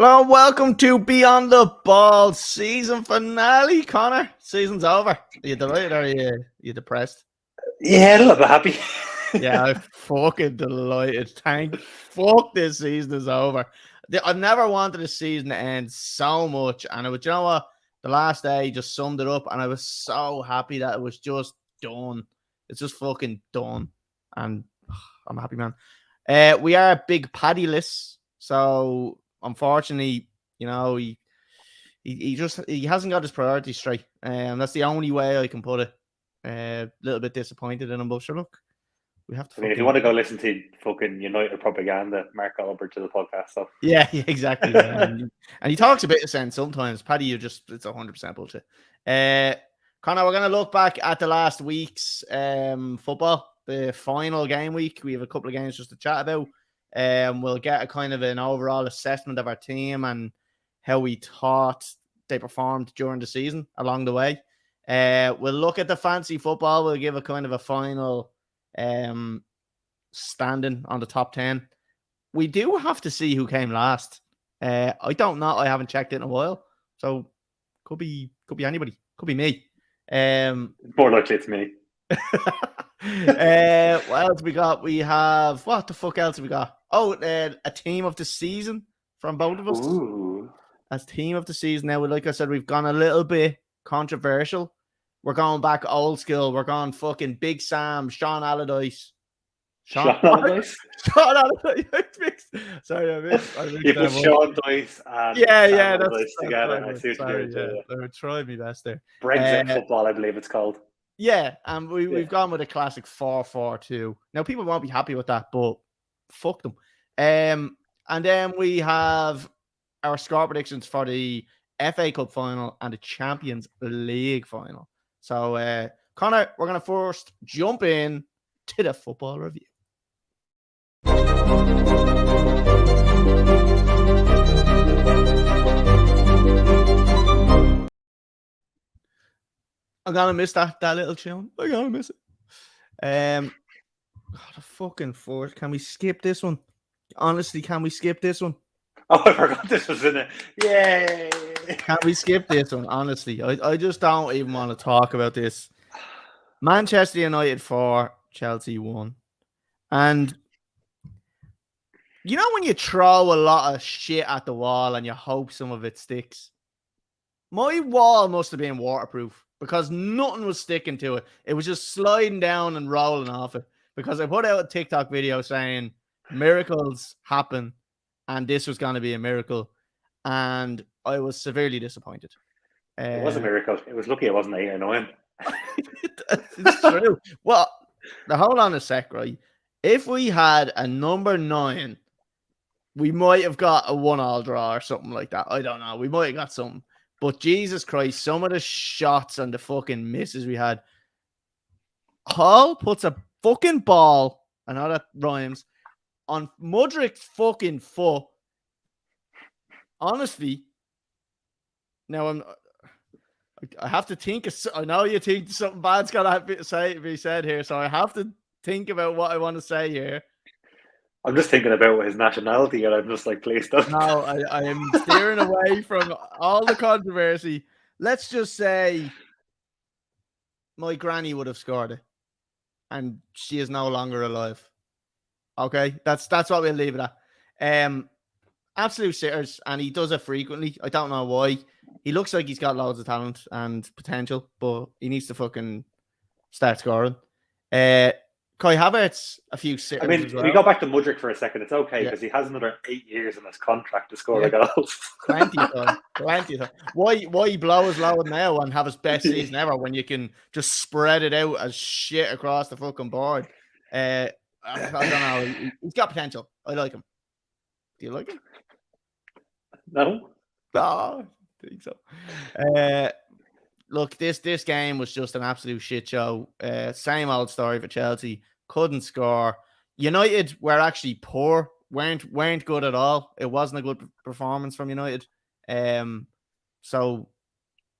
Hello, welcome to Beyond the Ball season finale, Connor. Season's over. Are you delighted or are you depressed? Yeah, a little bit happy. Yeah, I'm fucking delighted. Thank fuck this season is over. I've never wanted a season to end so much. And it was, you know what? The last day just summed it up. And I was so happy that it was just done. It's just fucking done. And I'm happy, man. We are big paddyless. So unfortunately, he hasn't got his priorities straight. That's the only way I can put it. A little bit disappointed in him, but sure, look, we have to. I mean, if you want to go listen to fucking United propaganda, Mark Albert to the podcast. So Yeah, exactly. Yeah. and he talks a bit of sense sometimes. Paddy, it's 100% bullshit. Connor, we're gonna look back at the last week's football, the final game week. We have a couple of games just to chat about. We'll get a kind of an overall assessment of our team and how we thought they performed during the season along the way. We'll look at the fancy football. We'll give a kind of a final standing on the top 10. We do have to see who came last. I don't know. I haven't checked it in a while. So could be anybody. Could be me. more likely it's me. What else we got? We have what the fuck else have we got? Oh, a team of the season from both of us. Ooh. As team of the season now, like I said, we've gone a little bit controversial. We're going back old school. We're going fucking Big Sam, Sean Allardyce. Sean Allardyce? Sean Allardyce. Sorry, I missed you put Sean Dice and Sam Allardyce together. I see what you're doing. I would try my best there. Brexit football, I believe it's called. Yeah, and we've gone with a classic 4-4-2. Now, people won't be happy with that, but fuck them. And then we have our score predictions for the FA Cup final and the Champions League final. So, Connor, we're going to first jump in to the football review. I'm gonna miss that little tune. I'm gonna miss it. God, the fucking force. Can we skip this one? Honestly, can we skip this one? Oh, I forgot this was in it. Yay! Can we skip this one? Honestly, I just don't even want to talk about this. Manchester United 4, Chelsea 1. And you know when you throw a lot of shit at the wall and you hope some of it sticks? My wall must have been waterproof because nothing was sticking to it. It was just sliding down and rolling off it because I put out a TikTok video saying miracles happen and this was going to be a miracle. And I was severely disappointed. It was a miracle. It was lucky it wasn't 8 or 9. It's true. Well, now hold on a sec, right? If we had a number 9, we might have got a 1-1 draw or something like that. I don't know. We might have got something. But Jesus Christ, some of the shots and the fucking misses we had. Hall puts a fucking ball, I know that rhymes, on Mudrik's fucking foot. Honestly, now I have to think. I know you think something bad's gonna be said here, so I have to think about what I want to say here. I'm just thinking about his nationality, and I'm just like, please don't. No, I am steering away from all the controversy. Let's just say my granny would have scored it, and she is no longer alive. Okay, that's what we'll leave it at. Absolute sitters, and he does it frequently. I don't know why. He looks like he's got loads of talent and potential, but he needs to fucking start scoring. Kai Havertz, a few sitters. I mean, as well. We go back to Mudryk for a second. It's okay because he has another 8 years in his contract to score the goals. Plenty of time. Why blow his load now and have his best season ever when you can just spread it out as shit across the fucking board? I don't know. He's got potential. I like him. Do you like him? No. I think so. Look, this game was just an absolute shit show. Same old story for Chelsea. Couldn't score. United were actually poor. weren't good at all. It wasn't a good performance from United. So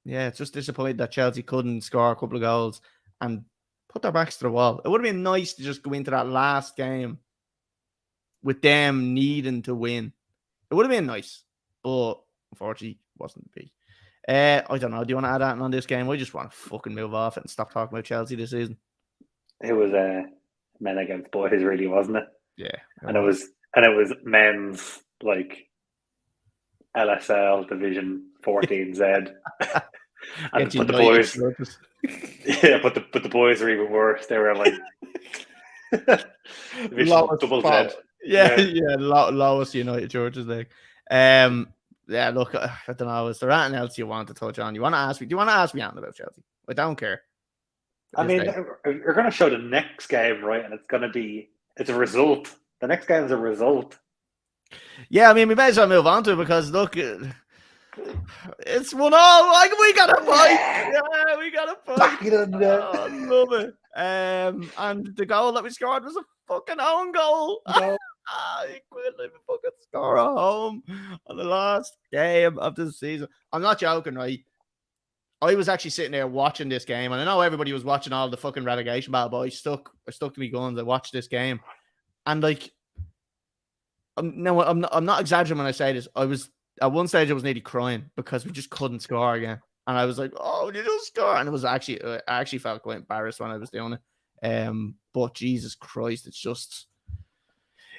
yeah, it's just disappointed that Chelsea couldn't score a couple of goals and put their backs to the wall. It would have been nice to just go into that last game with them needing to win. It would have been nice. but unfortunately wasn't to be. I don't know. Do you want to add anything on this game? I just want to fucking move off it and stop talking about Chelsea this season. It was men against boys, really, wasn't it? Yeah, and it was men's like LSL Division 14Z. And but the boys, but the boys are even worse. They were like double Z. Yeah, lowest United Churches League. Yeah, look, I don't know. Is there anything else you want to touch on? You want to ask me? Do you want to ask me anything about Chelsea? I don't care. I mean, you're going to show the next game, right? And it's a result. The next game is a result. Yeah, I mean, we may as well move on to it because look, it's 1-1. Like we got a fight. Yeah, we got a fight. I love it. And the goal that we scored was a fucking own goal. You couldn't even fucking score at home on the last game of the season. I'm not joking, right? I was actually sitting there watching this game, and I know everybody was watching all the fucking relegation battle, but I stuck to me guns. I watched this game, and like, I'm not exaggerating when I say this. I was at one stage I was nearly crying because we just couldn't score again, and I was like, "Oh, you just score!" And it was actually I actually felt quite embarrassed when I was doing it. But Jesus Christ,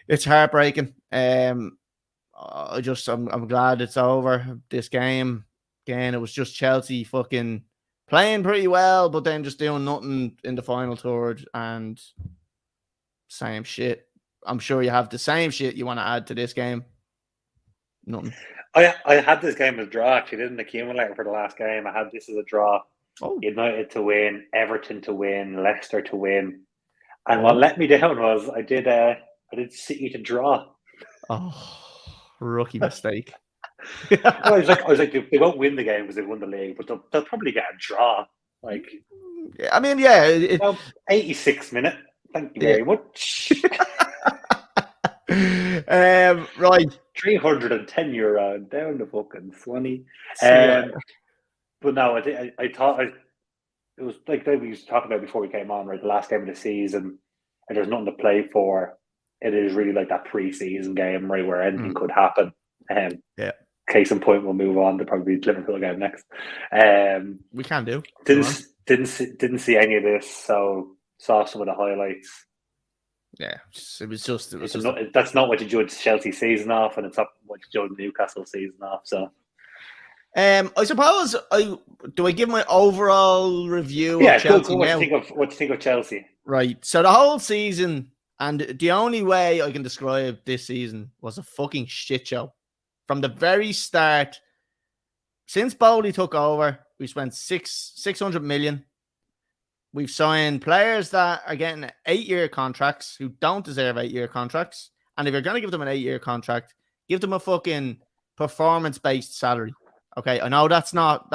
it's heartbreaking. I'm glad it's over. This game. Again, it was just Chelsea fucking playing pretty well, but then just doing nothing in the final third and same shit. I'm sure you have the same shit you want to add to this game. Nothing. I had this game as a draw. Actually, didn't accumulate for the last game. I had this as a draw. Oh. United to win, Everton to win, Leicester to win, and what let me down was I did City to draw. Oh, rookie mistake. I was like, they won't win the game because they won the league, but they'll probably get a draw. Like, I mean, yeah, 86 minute. Thank you very much. Right, €310 down the fucking 20. But no, I thought it was like we used to talk about before we came on, right? The last game of the season, and there's nothing to play for. It is really like that pre-season game, right, where anything could happen. Yeah. Case in point, we'll move on to probably Liverpool game next. We can do. Didn't see any of this, so saw some of the highlights. Yeah, it was just. That's not what you judge Chelsea season off, and it's not what you judge Newcastle season off. So, I suppose do I give my overall review of Chelsea what now? do you think of Chelsea? Right. So the whole season, and the only way I can describe this season was a fucking shit show. From the very start, since Bowley took over, we spent 600 million. We've signed players that are getting 8-year contracts who don't deserve 8-year contracts. And if you're going to give them an 8-year contract, give them a fucking performance-based salary. Okay, I know that's not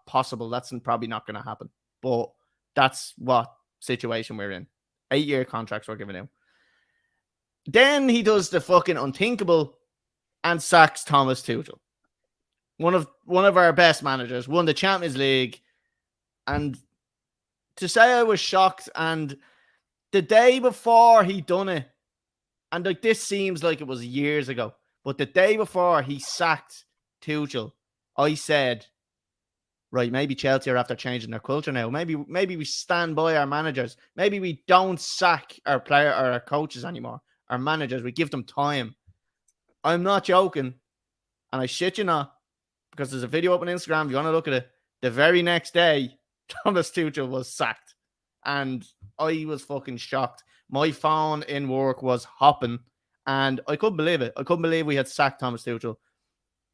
possible. That's probably not going to happen. But that's what situation we're in. 8-year contracts we're giving him. Then he does the fucking unthinkable and sacks Thomas Tuchel. One of our best managers, won the Champions League. And to say I was shocked, and the day before he done it, and like this seems like it was years ago, but the day before he sacked Tuchel, I said, right, maybe Chelsea are after changing their culture now. Maybe we stand by our managers. Maybe we don't sack our player or our coaches anymore. Our managers, we give them time. I'm not joking, and I shit you not, because there's a video up on Instagram. If you want to look at it, the very next day, Thomas Tuchel was sacked, and I was fucking shocked. My phone in work was hopping, and I couldn't believe it. I couldn't believe we had sacked Thomas Tuchel.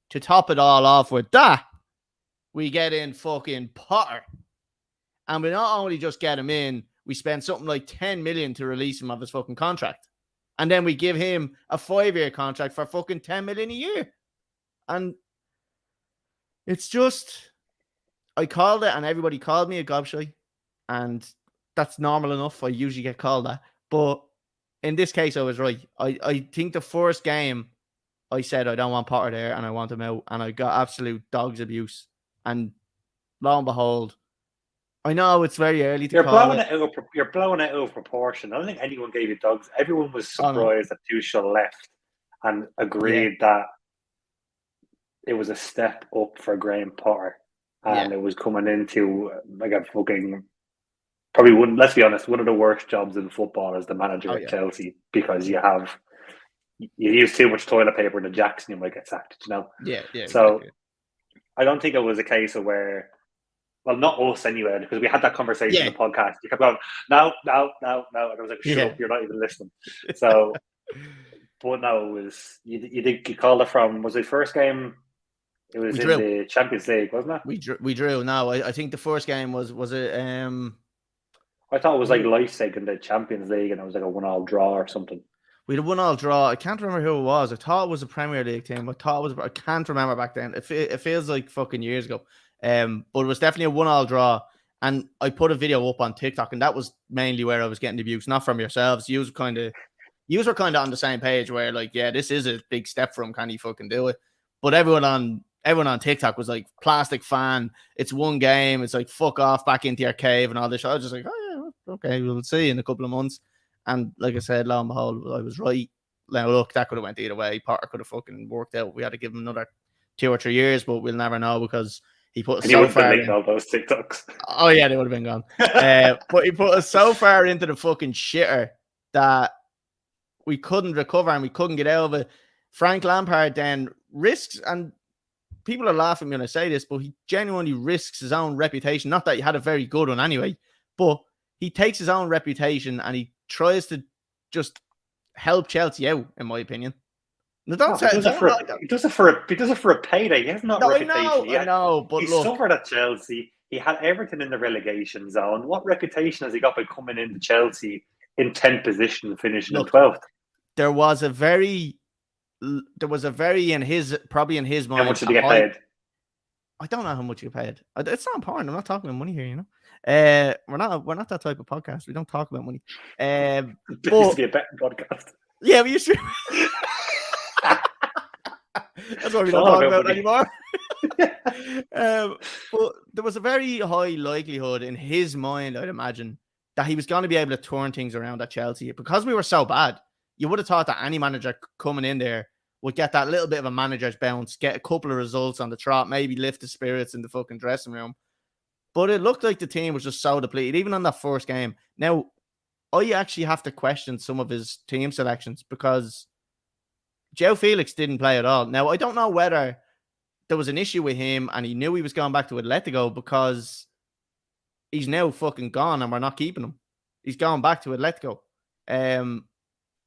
To top it all off with that, we get in fucking Potter, and we not only just get him in, we spend something like 10 million to release him of his fucking contract. And then we give him a 5-year contract for fucking 10 million a year. And it's just, I called it and everybody called me a gobshite. And that's normal enough. I usually get called that. But in this case, I was right. I think the first game, I said I don't want Potter there and I want him out. And I got absolute dog's abuse. And lo and behold, I know it's very early to call it. You're blowing it out of proportion. I don't think anyone gave you dogs. Everyone was surprised that Tuchel left and agreed that it was a step up for Graham Potter, and it was coming into like a fucking probably one. Let's be honest, one of the worst jobs in football as the manager at Chelsea, because you use too much toilet paper in the Jackson, you might get sacked. Yeah. So exactly. I don't think it was a case of where. Well, not us anyway, because we had that conversation in the podcast. You kept going, no. And I was like, shut up, you're not even listening. So, but no, it was, you called it from, was it first game? It was in the Champions League, wasn't it? We drew. No, I think the first game was it? I thought it was like Leipzig in the Champions League, and it was like a 1-1 draw or something. We had a 1-1 draw. I can't remember who it was. I thought it was a Premier League team. I can't remember back then. It feels like fucking years ago. But it was definitely a 1-1 draw. And I put a video up on TikTok, and that was mainly where I was getting the views, not from yourselves. You were kind of on the same page where, like, yeah, this is a big step for him. Can he fucking do it? But everyone on TikTok was like, plastic fan. It's one game. It's like, fuck off, back into your cave and all this. I was just like, oh yeah, okay, we'll see in a couple of months. And like I said, lo and behold, I was right. Now look, that could have went either way. Potter could have fucking worked out. We had to give him another 2 or 3 years, but we'll never know, because he put us so far in all those TikToks. Oh yeah, they would have been gone. But he put us so far into the fucking shitter that we couldn't recover and we couldn't get out of it. Frank Lampard then risks, and people are laughing when I say this, but he genuinely risks his own reputation. Not that he had a very good one anyway, but he takes his own reputation and he tries to just help Chelsea out, in my opinion. He does it for a payday. He has not a reputation. I know, but he suffered at Chelsea. He had everything in the relegation zone. What reputation has he got by coming into Chelsea in 10th position, finishing in 12th? There was a very in his mind. How much did he get paid? I don't know how much you paid. It's not important. I'm not talking about money here, you know. We're not that type of podcast. We don't talk about money. It used to be a betting podcast. Yeah, we used to. That's why we don't talk about it anymore. But there was a very high likelihood in his mind, I'd imagine, that he was going to be able to turn things around at Chelsea. Because we were so bad, you would have thought that any manager coming in there would get that little bit of a manager's bounce, get a couple of results on the trot, maybe lift the spirits in the fucking dressing room. But it looked like the team was just so depleted, even on that first game. Now, I actually have to question some of his team selections, because Joe Felix didn't play at all. Now, I don't know whether there was an issue with him and he knew he was going back to Atletico, because he's now fucking gone and we're not keeping him. He's gone back to Atletico.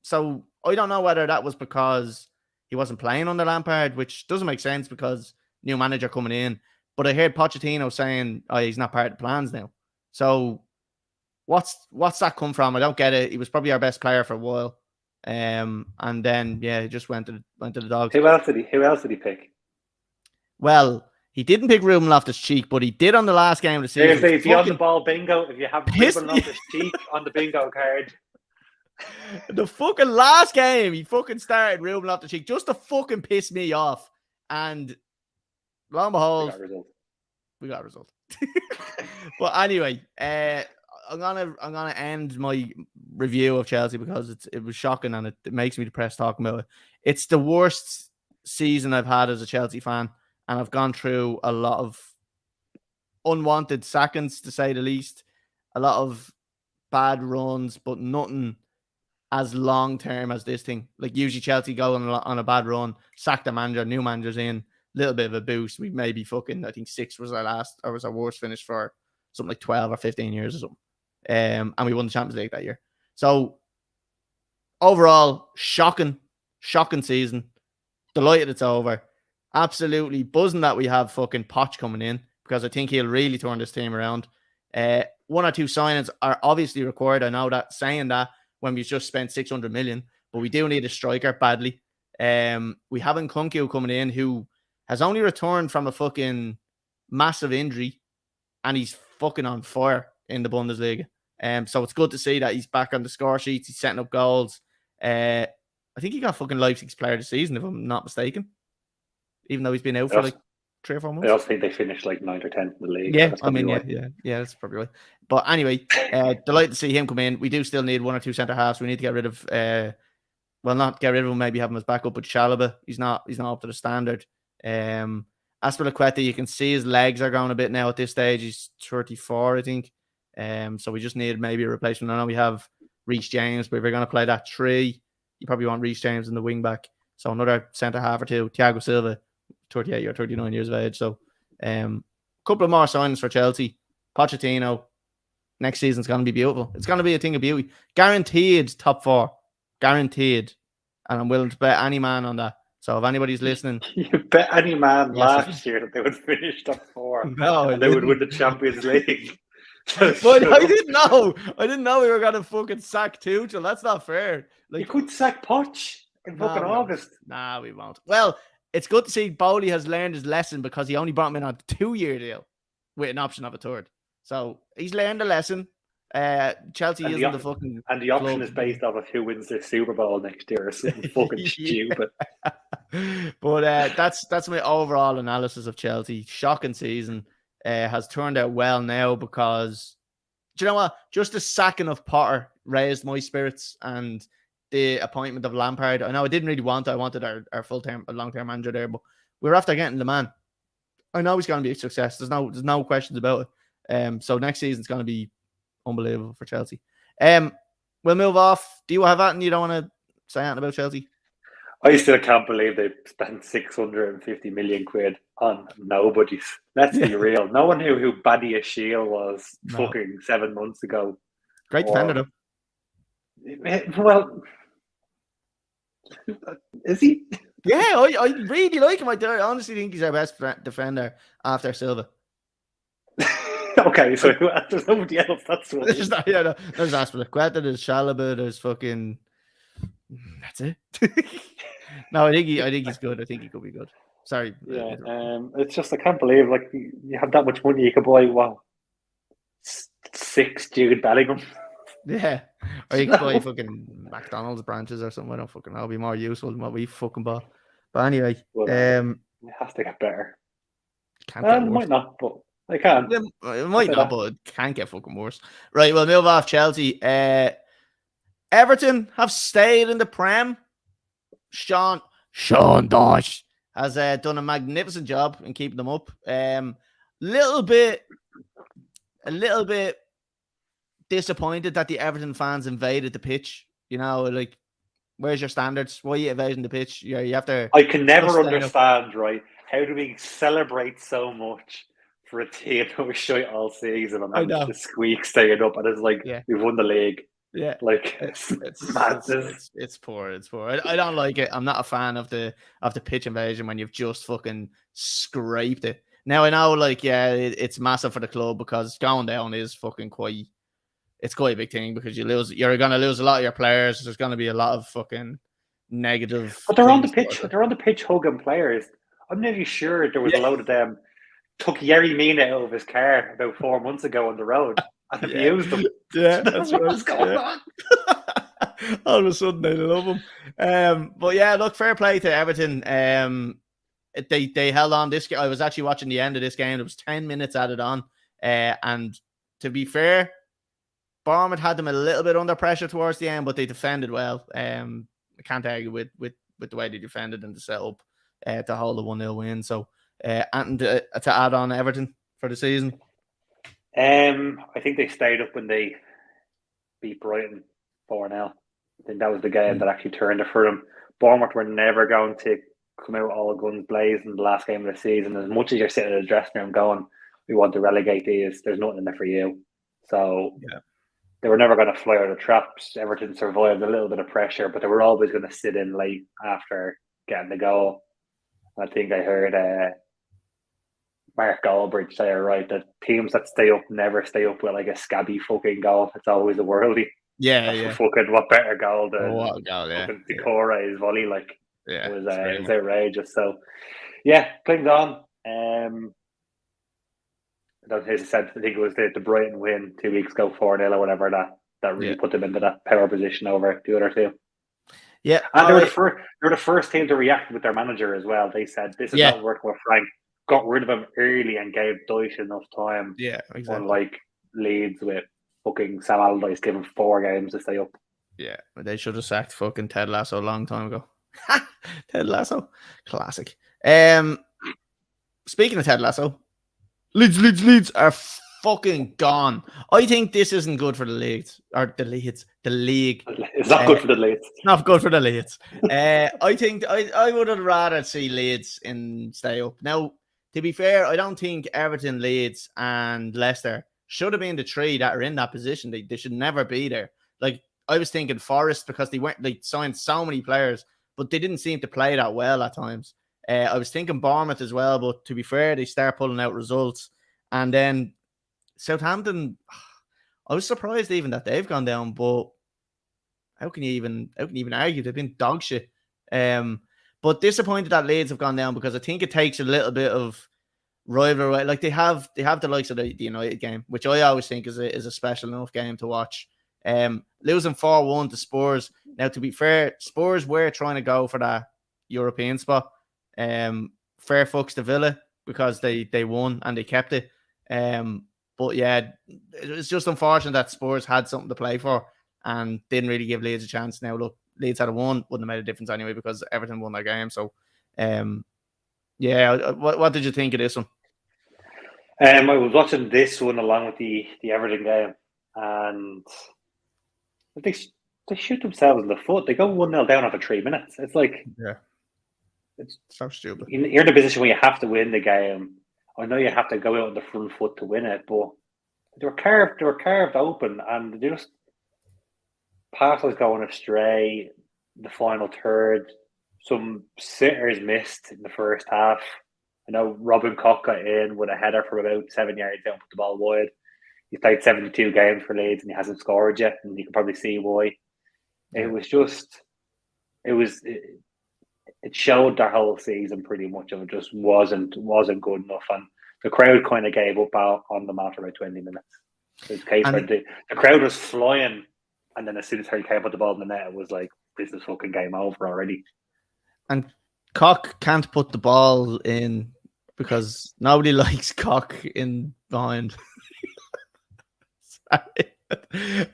So I don't know whether that was because he wasn't playing under Lampard, which doesn't make sense because new manager coming in. But I heard Pochettino saying, oh, he's not part of the plans now. So what's that come from? I don't get it. He was probably our best player for a while. And then he just went to the dogs. Who else did he pick? Well, he didn't pick Ruben Loftus-Cheek, but he did on the last game of the season. If you're on the ball bingo, if you have Ruben Loftus-Cheek on the bingo card. The fucking last game, he fucking started Ruben Loftus-Cheek just to fucking piss me off. And lo and behold, we got a result. But anyway, I'm gonna end my review of Chelsea because it was shocking and it makes me depressed talking about it. It's the worst season I've had as a Chelsea fan, and I've gone through a lot of unwanted sackings, to say the least, a lot of bad runs, but nothing as long term as this thing. Like, usually Chelsea go on a bad run, sack the manager, new manager's in, little bit of a boost. We maybe fucking, I think 6 was our worst finish for something like 12 or 15 years or something. And we won the Champions League that year. So overall, shocking season. Delighted it's over. Absolutely buzzing that we have fucking Poch coming in, because I think he'll really turn this team around. 1 or 2 signings are obviously required. I know that, saying that when we just spent 600 million, but we do need a striker badly. We have Nkunku coming in, who has only returned from a fucking massive injury, and he's fucking on fire in the Bundesliga. So it's good to see that he's back on the score sheets. He's setting up goals. I think he got fucking Leipzig's player of the season, if I'm not mistaken, even though he's been out for like 3 or 4 months. I also think they finished like 9th or 10th in the league. Yeah, I mean, yeah, that's probably right. But anyway, delighted to see him come in. We do still need 1 or 2 centre halves. We need to get rid of, not get rid of him, maybe have him as backup, but Chalobah, he's not up to the standard. Aspilicueta, you can see his legs are going a bit now at this stage. He's 34, I think. So we just need maybe a replacement. I know we have Reece James, but if you're going to play that 3, you probably want Reece James in the wing back. So another centre half or two. Thiago Silva, 38 or 39 years of age. So couple of more signings for Chelsea. Pochettino, next season's going to be beautiful. It's going to be a thing of beauty. Guaranteed top 4. Guaranteed. And I'm willing to bet any man on that. So if anybody's listening, you bet any man last year that they would finish top 4 and they would win the Champions League. But I didn't know. I didn't know we were gonna fucking sack Tuchel. That's not fair. Like, you could sack Poch in fucking August. Nah, we won't. Well, it's good to see Bowley has learned his lesson because he only brought him in on a 2-year deal with an option of a third. So he's learned a lesson. Chelsea and isn't the fucking and the option is based off of who wins the Super Bowl next year or something fucking stupid. But that's my overall analysis of Chelsea. Shocking season. Has turned out well now because, do you know what? Just the sacking of Potter raised my spirits, and the appointment of Lampard. I know I didn't really want it. I wanted our full-term, long-term manager there, but we're after getting the man. I know he's going to be a success. There's no questions about it. So next season's going to be unbelievable for Chelsea. We'll move off. Do you have anything you don't want to say anything about Chelsea? I still can't believe they spent 650 million quid on nobodies. Let's be real. No one knew who Badia Shield was fucking 7 months ago. Great defender, though. Well, is he? Yeah, I really like him. I honestly think he's our best defender after Silva. Okay, so there's nobody else. That's what. There's Aspilicueta, there's Chalobah, there's fucking. That's it. No, I think he's good. I think he could be good. Sorry. Yeah. It's just I can't believe like you have that much money you could buy 6 Jude Bellingham. Yeah. Or you could buy fucking McDonald's branches or something. I don't fucking know. It'll be more useful than what we fucking bought. But anyway, it has to get better. Can't get worse. It might not, but they can. It might not, but it can't get fucking worse. Right, we'll move off Chelsea. Everton have stayed in the Prem. Sean Dyche has done a magnificent job in keeping them up. A little bit disappointed that the Everton fans invaded the pitch. You know, like, where's your standards? Why are you invading the pitch? You have to. I can never understand, right? How do we celebrate so much for a team that was shite all season and managed to squeak staying up? And it's like, we've won the league. Yeah, like it's poor. It's poor. I don't like it. I'm not a fan of the pitch invasion when you've just fucking scraped it. Now I know, like, it's massive for the club because going down is fucking quite a big thing because you're gonna lose a lot of your players. There's gonna be a lot of fucking negative. But they're on the pitch. They're on the pitch hugging players. I'm nearly sure there was a load of them took Yerry Mina out of his car about 4 months ago on the road. And abused them. Yeah, that's right. What's going on? All of a sudden, they love him. But yeah, look, fair play to Everton. They held on this game. I was actually watching the end of this game. It was 10 minutes added on. And to be fair, Bournemouth had them a little bit under pressure towards the end, but they defended well. I can't argue with the way they defended and the setup to hold a 1-0 win. So, and to add on Everton for the season. I think they stayed up when they beat Brighton 4-0. I think that was the game that actually turned it for them. Bournemouth were never going to come out all guns blazing in the last game of the season. As much as you're sitting in the dressing room going, we want to relegate these, there's nothing in there for you. So they were never going to fly out of the traps. Everton survived a little bit of pressure, but they were always going to sit in late after getting the goal. I think I heard Mark Goldbridge say, right, that teams that stay up never stay up with like a scabby fucking goal. It's always a worldie. Yeah. Fucking what better goal than fucking Decore's volley? Like, it was outrageous. So, clinged on. As I said, I think it was the Brighton win 2 weeks ago, 4-0 or whatever, that really put them into that power position over the other two. Yeah. And they're the first team to react with their manager as well. They said, this is not working with Frank. Got rid of him early and gave Dyche enough time. Yeah, exactly. Unlike Leeds with fucking Sam Allardyce giving 4 games to stay up. Yeah, they should have sacked fucking Ted Lasso a long time ago. Ted Lasso, classic. speaking of Ted Lasso, Leeds are fucking gone. I think this isn't good for the Leeds or the Leeds, the league. It's not good for the Leeds. Not good for the Leeds. I think I would have rather see Leeds in stay up. Now, to be fair, I don't think Everton, Leeds, and Leicester should have been the three that are in that position. They should never be there. Like I was thinking Forest because they signed so many players, but they didn't seem to play that well at times. I was thinking Bournemouth as well, but to be fair, they start pulling out results. And then Southampton, I was surprised even that they've gone down, but how can you even argue? They've been dog shit. But disappointed that Leeds have gone down because I think it takes a little bit of rivalry. Like they have the likes of the United game, which I always think is a special enough game to watch. Losing 4-1 to Spurs. Now, to be fair, Spurs were trying to go for that European spot. Fair fucks to Villa because they won and they kept it. But yeah, it's just unfortunate that Spurs had something to play for and didn't really give Leeds a chance. Now, look, Leeds had a won, wouldn't have made a difference anyway because Everton won their game. So, yeah, what did you think of this one? I was watching this one along with the Everton game, and they shoot themselves in the foot. They go 1-0 down after 3 minutes. It's like, it's so stupid. You're in a position where you have to win the game. I know you have to go out on the front foot to win it, but they were carved open, and they just passes going astray. The final third, some sitters missed in the first half. I know Robin Koch got in with a header from about 7 yards out, put the ball wide. He's played 72 games for Leeds and he hasn't scored yet, and you can probably see why. Yeah. It showed their whole season pretty much, and it just wasn't good enough. And the crowd kind of gave up on them after about 20 minutes. It's a case where the crowd was flying, and then as soon as Harry Kane put the ball in the net, it was like, this is fucking game over already. And Koch can't put the ball in because nobody likes Koch in behind. Sorry.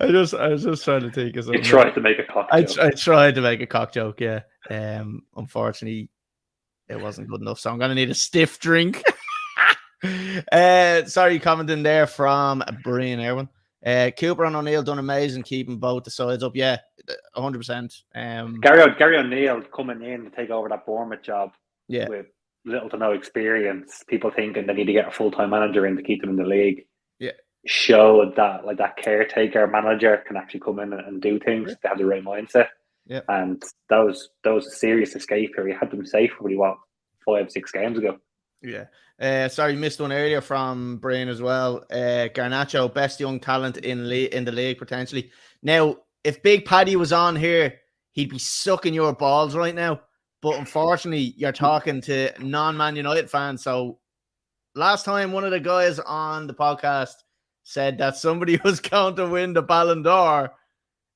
I was just trying to think of something. You tried to make a Koch joke. I tried to make a Koch joke, yeah. Unfortunately, it wasn't good enough, so I'm going to need a stiff drink. Sorry, commenting there from Brian Irwin. Cooper and O'Neill done amazing keeping both the sides up. Yeah, 100%. Gary O'Neill coming in to take over that Bournemouth job with little to no experience. People thinking they need to get a full-time manager in to keep them in the league. Yeah, showed that like that caretaker manager can actually come in and do things. Yeah. They have the right mindset. Yeah, and that was a serious escape here. He had them safe for 5-6 games ago. Yeah. Sorry, missed one earlier from Brian as well. Garnacho, best young talent in the league potentially. Now, if Big Paddy was on here, he'd be sucking your balls right now. But unfortunately, you're talking to non-Man United fans. So last time one of the guys on the podcast said that somebody was going to win the Ballon d'Or,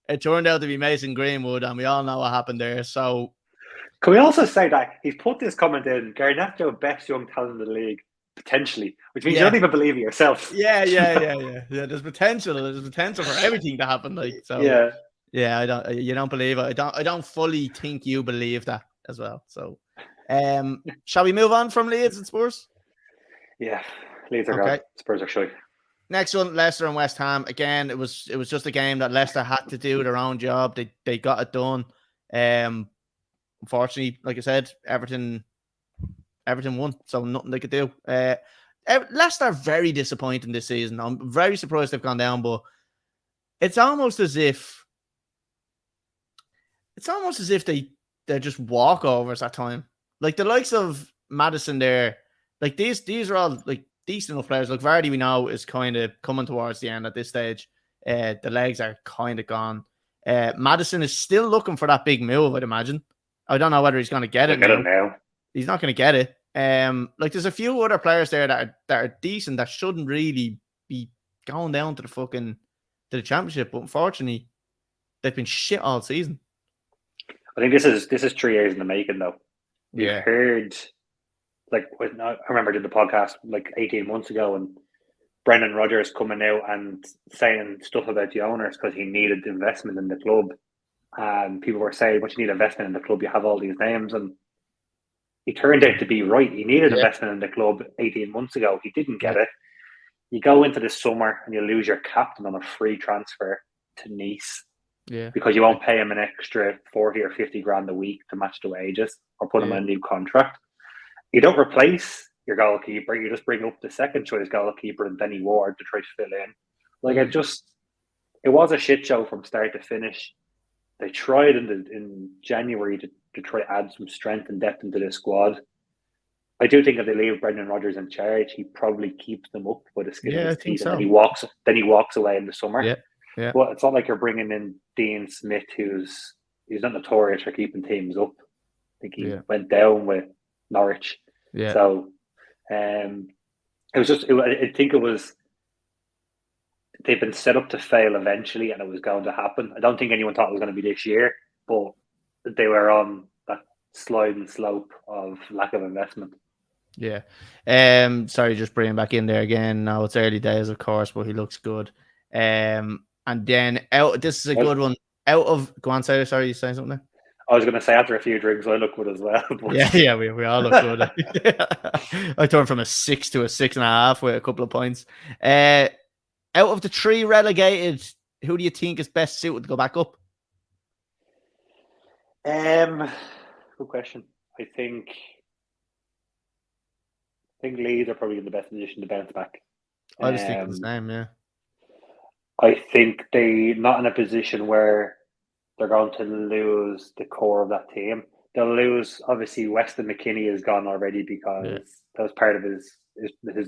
it turned out to be Mason Greenwood, and we all know what happened there. So can we also say that he's put this comment in, Garnacho, best young talent in the league, potentially, which means you don't even believe it yourself. Yeah. There's potential. There's potential for everything to happen. Like, so yeah. You don't believe it. I don't fully think you believe that as well. So, shall we move on from Leeds and Spurs? Yeah, Leeds are gone. Spurs are shy. Next one, Leicester and West Ham. Again, it was just a game that Leicester had to do their own job. They got it done. Unfortunately, like I said, Everton won, so nothing they could do. Leicester are very disappointing this season. I'm very surprised they've gone down, but it's almost as if they're just walkovers at time. Like the likes of Maddison there, like these are all like decent enough players. Like Vardy, we know, is kind of coming towards the end at this stage. The legs are kind of gone. Maddison is still looking for that big move, I'd imagine. I don't know whether he's going to get it now. He's not going to get it. Like there's a few other players there that are decent that shouldn't really be going down to the championship, but unfortunately, they've been shit all season. I think this is 3 years in the making, though. We've heard, like, I remember I did the podcast like 18 months ago, and Brendan Rodgers coming out and saying stuff about the owners because he needed investment in the club. And people were saying, but you need investment in the club, you have all these names. And he turned out to be right. He needed Yeah. investment in the club 18 months ago. He didn't get Yeah. it. You go into the summer and you lose your captain on a free transfer to Nice Yeah. because you won't pay him an extra 40 or 50 grand a week to match the wages or put him on a new contract. You don't replace your goalkeeper. You just bring up the second choice goalkeeper and Benny Ward to try to fill in. Like it was a shit show from start to finish. They tried in January to try to add some strength and depth into the squad. I do think if they leave Brendan Rodgers in charge, he probably keeps them up by the skin of Yeah, I his think teeth, so. and then he walks away in the summer. Yeah. Yeah. But it's not like you're bringing in Dean Smith, who's not notorious for keeping teams up. I think he went down with Norwich. Yeah. So it was just. I think it was. They've been set up to fail eventually, and it was going to happen. I don't think anyone thought it was going to be this year, but they were on that sliding slope of lack of investment. Yeah. Sorry, just bringing back in there again. Now it's early days, of course, but he looks good. And then this is a good one. Out of go on, sorry, you saying something there? I was going to say after a few drinks, I look good as well. But... Yeah, we all look good. I turned from a 6 to a 6.5 with a couple of points. Out of the 3 relegated, who do you think is best suited to go back up? Good question. I think Leeds are probably in the best position to bounce back. I was thinking the same, yeah. I think they're not in a position where they're going to lose the core of that team. They'll lose, obviously, Weston McKinney is gone already because that was part of his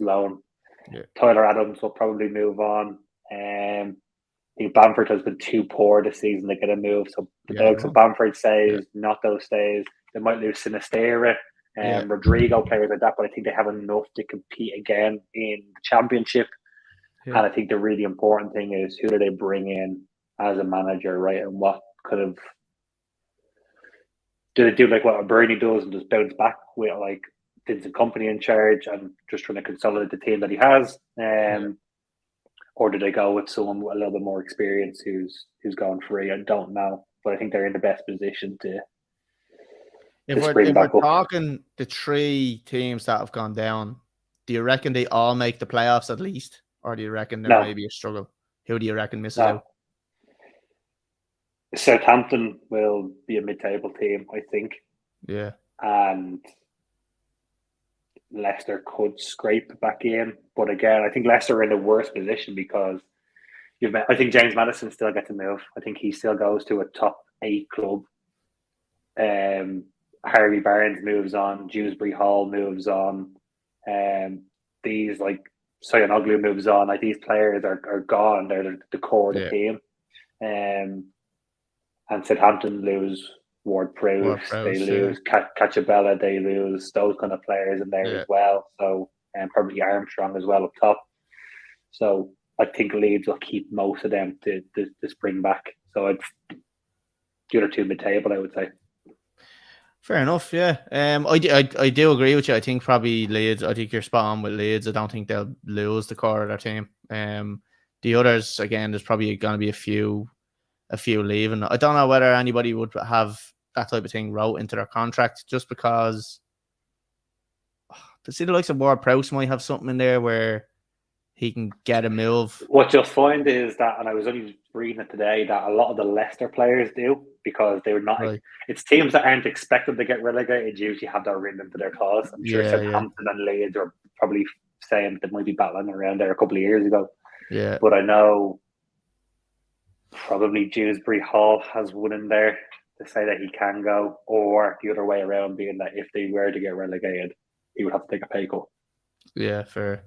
loan. Yeah. Tyler Adams will probably move on. I think Bamford has been too poor this season to get a move. So the Dogs of Bamford stays, Notto stays. They might lose Sinistera and Rodrigo, players like that, but I think they have enough to compete again in the Championship. Yeah. And I think the really important thing is who do they bring in as a manager, right? And what could have do they do like what Bernie does and just bounce back with like Vincent Kompany in charge and just trying to consolidate the team that he has? Or do they go with someone with a little bit more experience who's gone free? I don't know, but I think they're in the best position to. If we're talking the 3 teams that have gone down, do you reckon they all make the playoffs at least, or do you reckon there may be a struggle? Who do you reckon misses out? Southampton will be a mid-table team, I think. Yeah, and Leicester could scrape back in, but again, I think Leicester are in a worse position because I think James Maddison still gets a move. I think he still goes to a top 8 club. Harvey Barnes moves on. Dewsbury Hall moves on. These like Soyanoglu moves on. Like these players are gone. They're the core of the team. And Southampton lose Ward-Prowse. They lose Cacciabella. They lose those kind of players in there as well. So probably Armstrong as well up top. So I think Leeds will keep most of them to spring back. So it's the other 2 mid-table, I would say. Fair enough, yeah. I do agree with you. I think probably Leeds. I think you're spot on with Leeds. I don't think they'll lose the core of their team. The others, again, there's probably going to be a few leaving. I don't know whether anybody would have that type of thing wrote into their contract, just because. To see the likes of Ward-Prowse might have something in there where he can get a move. What you'll find is that, and I was only reading it today, that a lot of the Leicester players do because they were not. Right. It's teams that aren't expected to get relegated usually have that written into their clause. I'm sure Southampton and Leeds are probably saying they might be battling around there a couple of years ago. Yeah, but I know probably Dewsbury Hall has one in there to say that he can go, or the other way around, being that if they were to get relegated, he would have to take a pay cut. Yeah, fair.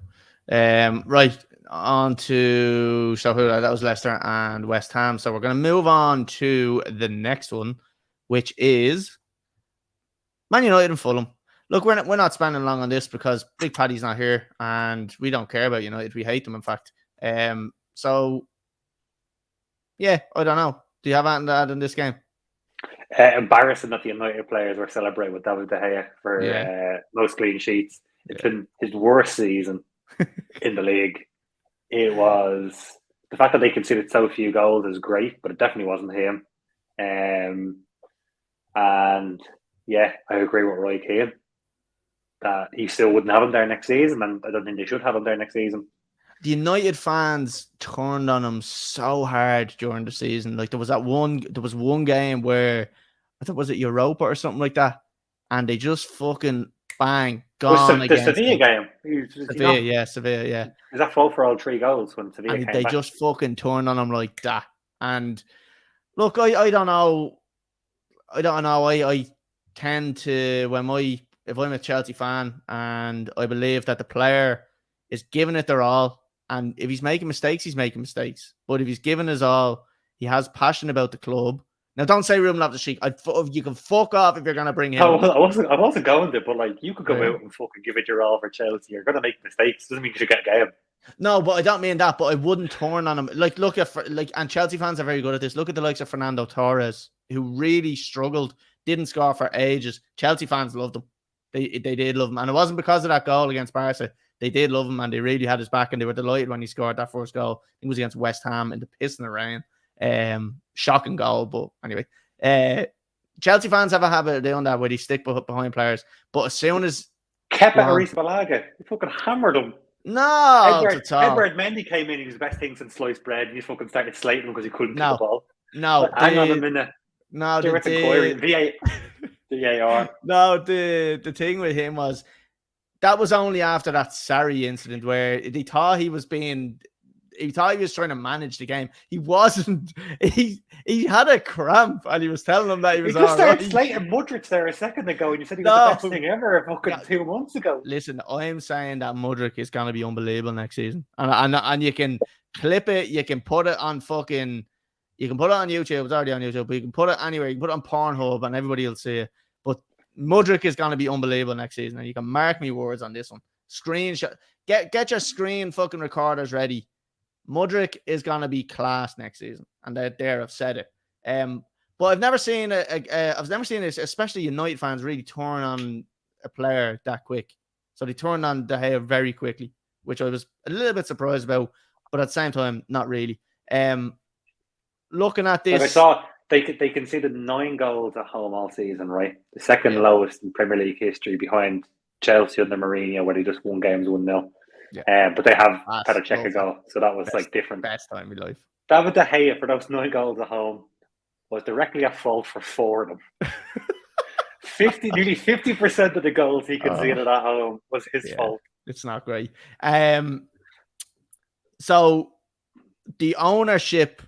Right, on to that was Leicester and West Ham. So we're going to move on to the next one, which is Man United and Fulham. Look, we're not spending long on this because Big Paddy's not here, and we don't care about United. We hate them, in fact. So yeah, I don't know. Do you have anything to add in this game? Embarrassing that the United players were celebrating with David De Gea for most clean sheets. It's been his worst season in the league. It was the fact that they conceded so few goals is great, but it definitely wasn't him. And yeah, I agree with Roy Keane. that he still wouldn't have him there next season, and I don't think they should have him there next season. The United fans turned on him so hard during the season. Like there was one game where I think was it Europa or something like that, and they just fucking bang gone The against Sevilla him. game. Sevilla, yeah. Is that fault for all 3 goals when Sevilla And came they back? just fucking turned on him like that. And look, I don't know. I tend to if I'm a Chelsea fan and I believe that the player is giving it their all, and if he's making mistakes, he's making mistakes. But if he's giving his all, he has passion about the club. Now, don't say Ruben Loftus-Cheek. You can fuck off if you're going to bring him. No, I wasn't going to, but like you could go out and fucking give it your all for Chelsea. You're going to make mistakes. Doesn't mean you should get a game. No, but I don't mean that. But I wouldn't turn on him. Like, look at and Chelsea fans are very good at this. Look at the likes of Fernando Torres, who really struggled, didn't score for ages. Chelsea fans loved him. They did love him, and it wasn't because of that goal against Barca. They did love him, and they really had his back, and they were delighted when he scored that first goal. I think it was against West Ham in the piss in the rain. Shocking goal, but anyway. Chelsea fans have a habit of doing that where they stick behind players, but as soon as Kepa Arrizabalaga, you fucking hammered him. No, Edward Mendy came in. He was the best thing since sliced bread, and you fucking started slating him because he couldn't kick the ball. No, hang on a minute. No, direct inquiry. VAR. No, the thing with him was that was only after that Sarri incident where they thought he was trying to manage the game. He wasn't. He had a cramp, and he was telling them that he was. You just started slating Mudryk there a second ago, and you said he was the best thing ever fucking 2 months ago. Listen, I'm saying that Mudryk is going to be unbelievable next season, and you can clip it, you can put it on fucking, you can put it on YouTube. It's already on YouTube, but you can put it anywhere. You can put it on Pornhub, and everybody will see it. But Mudryk is going to be unbelievable next season, and you can mark me words on this one. Screenshot, get your screen fucking recorders ready. Mudryk is going to be class next season, and they're I've said it. But I've never seen this, especially United fans really turn on a player that quick. So they turned on De Gea very quickly, which I was a little bit surprised about, but at the same time, not really. Looking at this, I saw they conceded 9 goals at home all season, right? The second lowest in Premier League history, behind Chelsea under Mourinho, where they just won games 1-0. Yeah. But they have had a check a goal, so that was different. Best time in life. David De Gea, for those 9 goals at home, was directly at fault for 4 of them. Nearly 50% of the goals he conceded at home was his fault. It's not great. So the ownership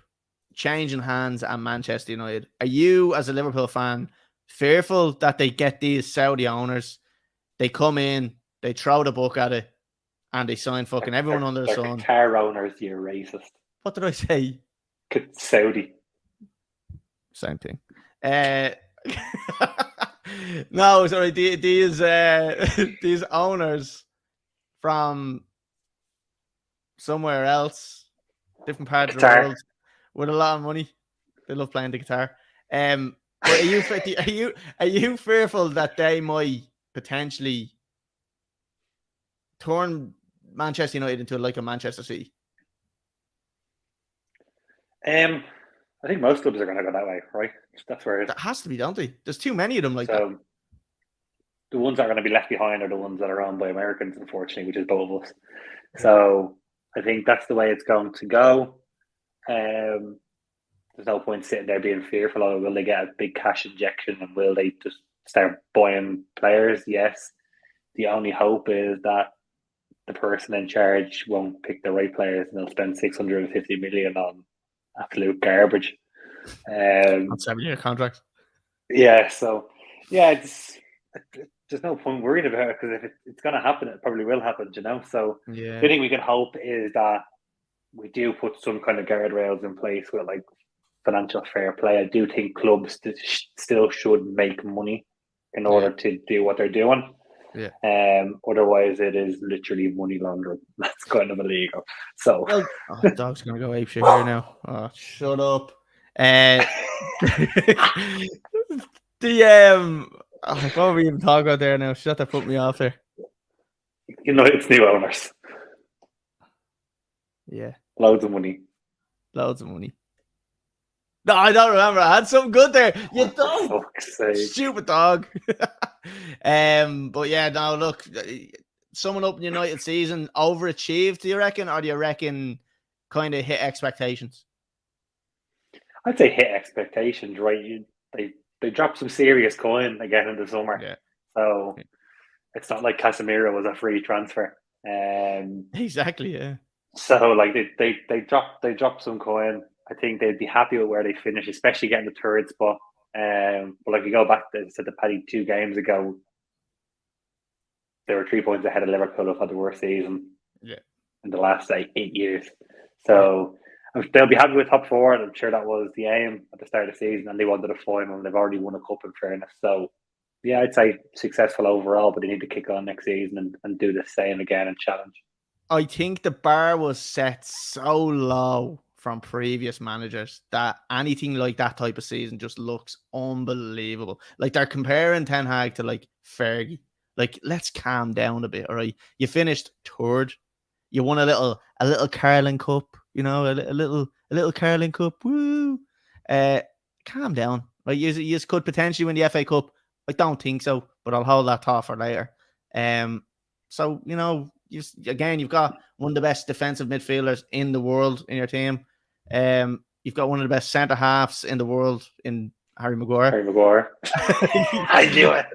changing hands at Manchester United. Are you, as a Liverpool fan, fearful that they get these Saudi owners? They come in, they throw the book at it, and they sign fucking everyone under the sun. Qatar owners, you're racist. What did I say? Saudi. Same thing. No, sorry. These owners from somewhere else, different part of the world, with a lot of money. They love playing the guitar. But are you fearful that they might potentially turn Manchester United into like a Manchester City? I think most clubs are going to go that way, right? That's where that has to be, don't they? There's too many of them like that. The ones that are going to be left behind are the ones that are owned by Americans, unfortunately, which is both of us. So I think that's the way it's going to go. There's no point sitting there being fearful. Or will they get a big cash injection, and will they just start buying players? Yes. The only hope is that the person in charge won't pick the right players, and they'll spend 650 million on absolute garbage. On 7-year contracts. Yeah, so there's no point worrying about it, because if it's going to happen, it probably will happen, you know. So the thing we can hope is that we do put some kind of guardrails in place with like financial fair play. I do think clubs still should make money in order to do what they're doing. Yeah. Otherwise, it is literally money laundering. That's kind of illegal. So, dog's gonna go apeshit here now. Oh, shut up. What are we even talking about there now? Shut that put me off there. You know, it's new owners. Yeah. Loads of money. No, I don't remember. I had something good there. You Oh, don't. for fuck's sake. Stupid dog. But yeah, no, look, summing up United season, overachieved, do you reckon? Or do you reckon kind of hit expectations? I'd say hit expectations, right? They dropped some serious coin again in the summer. Yeah. So it's not like Casemiro was a free transfer. Exactly, yeah. So like they dropped some coin. I think they'd be happy with where they finish, especially getting the third spot. But like you go back to the Paddy 2 games ago, they were 3 points ahead of Liverpool have had the worst season in the last 8 years. So they'll be happy with top four, and I'm sure that was the aim at the start of the season, and they wanted a final, and they've already won a cup in fairness. So yeah, I'd say successful overall, but they need to kick on next season and do the same again and challenge. I think the bar was set so low from previous managers that anything like that type of season just looks unbelievable. Like they're comparing Ten Hag to like Fergie. Like, let's calm down a bit, all right? You finished third. You won a little Carling Cup, a little Carling Cup. Woo! Calm down. Like you could potentially win the FA Cup. I don't think so, but I'll hold that thought for later. So you've got one of the best defensive midfielders in the world in your team. You've got one of the best centre halves in the world in Harry Maguire. I knew it.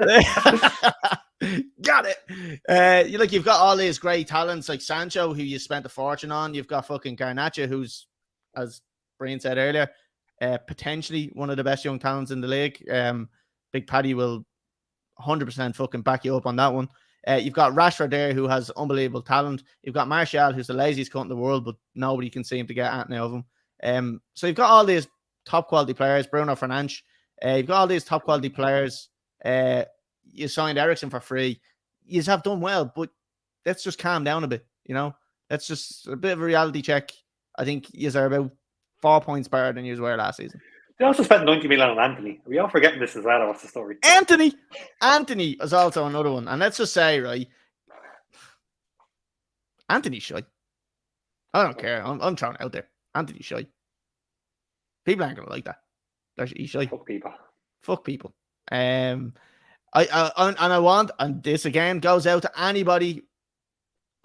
Got it. You've got all these great talents like Sancho, who you spent a fortune on. You've got fucking Garnacho, who's, as Brian said earlier, potentially one of the best young talents in the league. Big Paddy will 100% fucking back you up on that one. You've got Rashford there, who has unbelievable talent. You've got Martial, who's the laziest cunt in the world, but nobody can seem to get anything of him. So you've got all these top quality players. Bruno Fernandes. You've got all these top quality players. You signed Eriksen for free. You have done well, but let's just calm down a bit. That's just a bit of a reality check. I think you are about 4 points better than you were last season. They also spent 90 million on Anthony. Are we all forgetting this as well? What's the story? Anthony is also another one. And let's just say, right, Anthony's shy. I don't care. I'm throwing it out there. Anthony's shy. People aren't going to like that. He's shy. Fuck people. And this again goes out to anybody.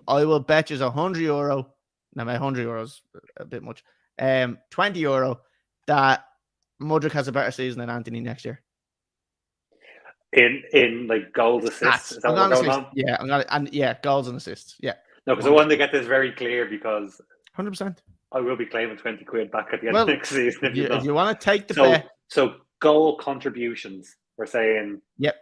I will bet you €100. Now, my €100 is a bit much. €20 that Mudryk has a better season than Anthony next year. In like goals, assists. Is that what we're going on? Yeah, goals and assists. Yeah. No, because I wanted to get this very clear because 100%. I will be claiming 20 quid back at the end of next season. If you want to take the bet. So goal contributions, we're saying. Yep.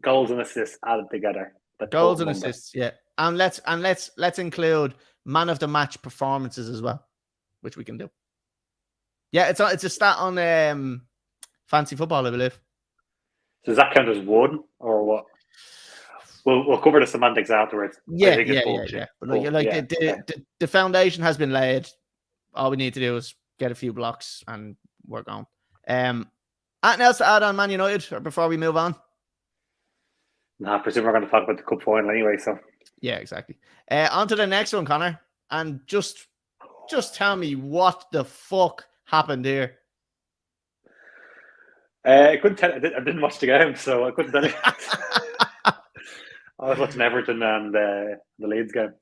Goals and assists added together. Goals and assists, yeah. And let's include man of the match performances as well, which we can do. Yeah, it's a stat on fancy football, I believe. So does that count as one or what? We'll cover the semantics afterwards. Yeah. But the foundation has been laid. All we need to do is get a few blocks and we're going. Anything else to add on Man United before we move on? I presume we're going to talk about the cup final anyway. So yeah, exactly. On to the next one, Connor, and just tell me what the fuck happened here. I couldn't tell. I didn't watch the game, so I couldn't tell you. I was watching Everton and the Leeds game.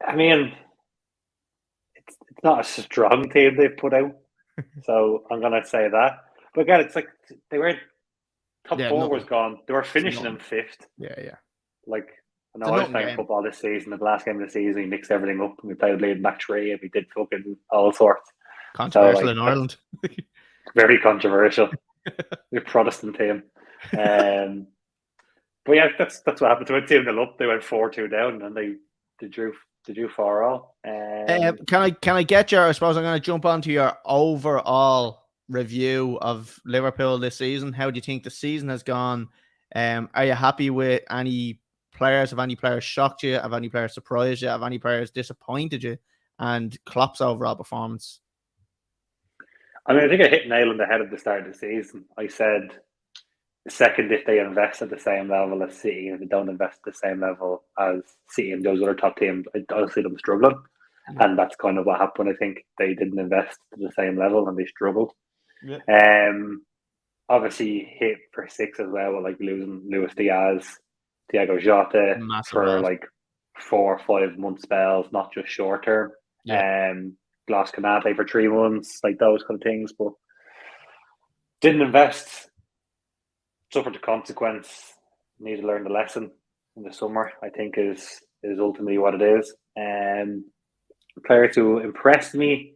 I mean, it's not a strong team they've put out, so I'm gonna say that. But again, it's like they were top four was gone. They were finishing in fifth. Yeah. Like I know I was playing football this season. The last game of the season, we mixed everything up and we played lead back three and we did fucking all sorts. Controversial in Ireland. Very controversial. We're a Protestant team. But yeah, that's what happened. They went 2-0 up. They went 4-2 down, and they drew 4-4. Can I get your? I suppose I'm going to jump onto your overall review of Liverpool this season. How do you think the season has gone? Are you happy with any players? Have any players shocked you? Have any players surprised you? Have any players disappointed you? And Klopp's overall performance. I mean, I think I hit nail on the head at the start of the season. I said, second, if they invest at the same level as City, and if they don't invest at the same level as City and those other top teams, I don't see them struggling. and that's kind of what happened. I think they didn't invest to the same level and they struggled. Yeah. Obviously hit for 6 as well, with like losing Luis Diaz, Diego Jota Massive for loss. like 4 or 5 month spells, not just short term. Yeah. Lost Canate for 3 months, like those kind of things, but didn't invest, suffered the consequence, need to learn the lesson in the summer, I think is ultimately what it is. Players who impressed me,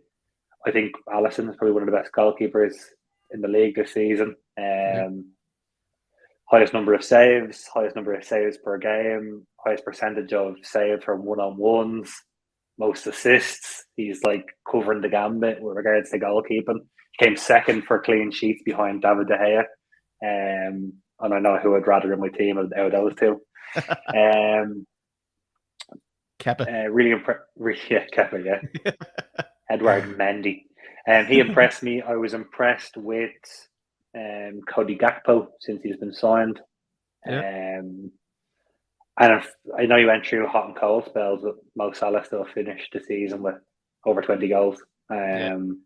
I think Alisson is probably one of the best goalkeepers in the league this season. Highest number of saves per game, highest percentage of saves from one-on-ones, most assists. He's like covering the gambit with regards to goalkeeping. Came second for clean sheets behind David De Gea. And I know who I'd rather in my team out of those two. Kepa. Really impressed. Yeah, Kepa, yeah. Edward Mendy. He impressed me. I was impressed with Cody Gakpo since he's been signed. Yeah. And I know he went through hot and cold spells, but Mo Salah still finished the season with over 20 goals, 14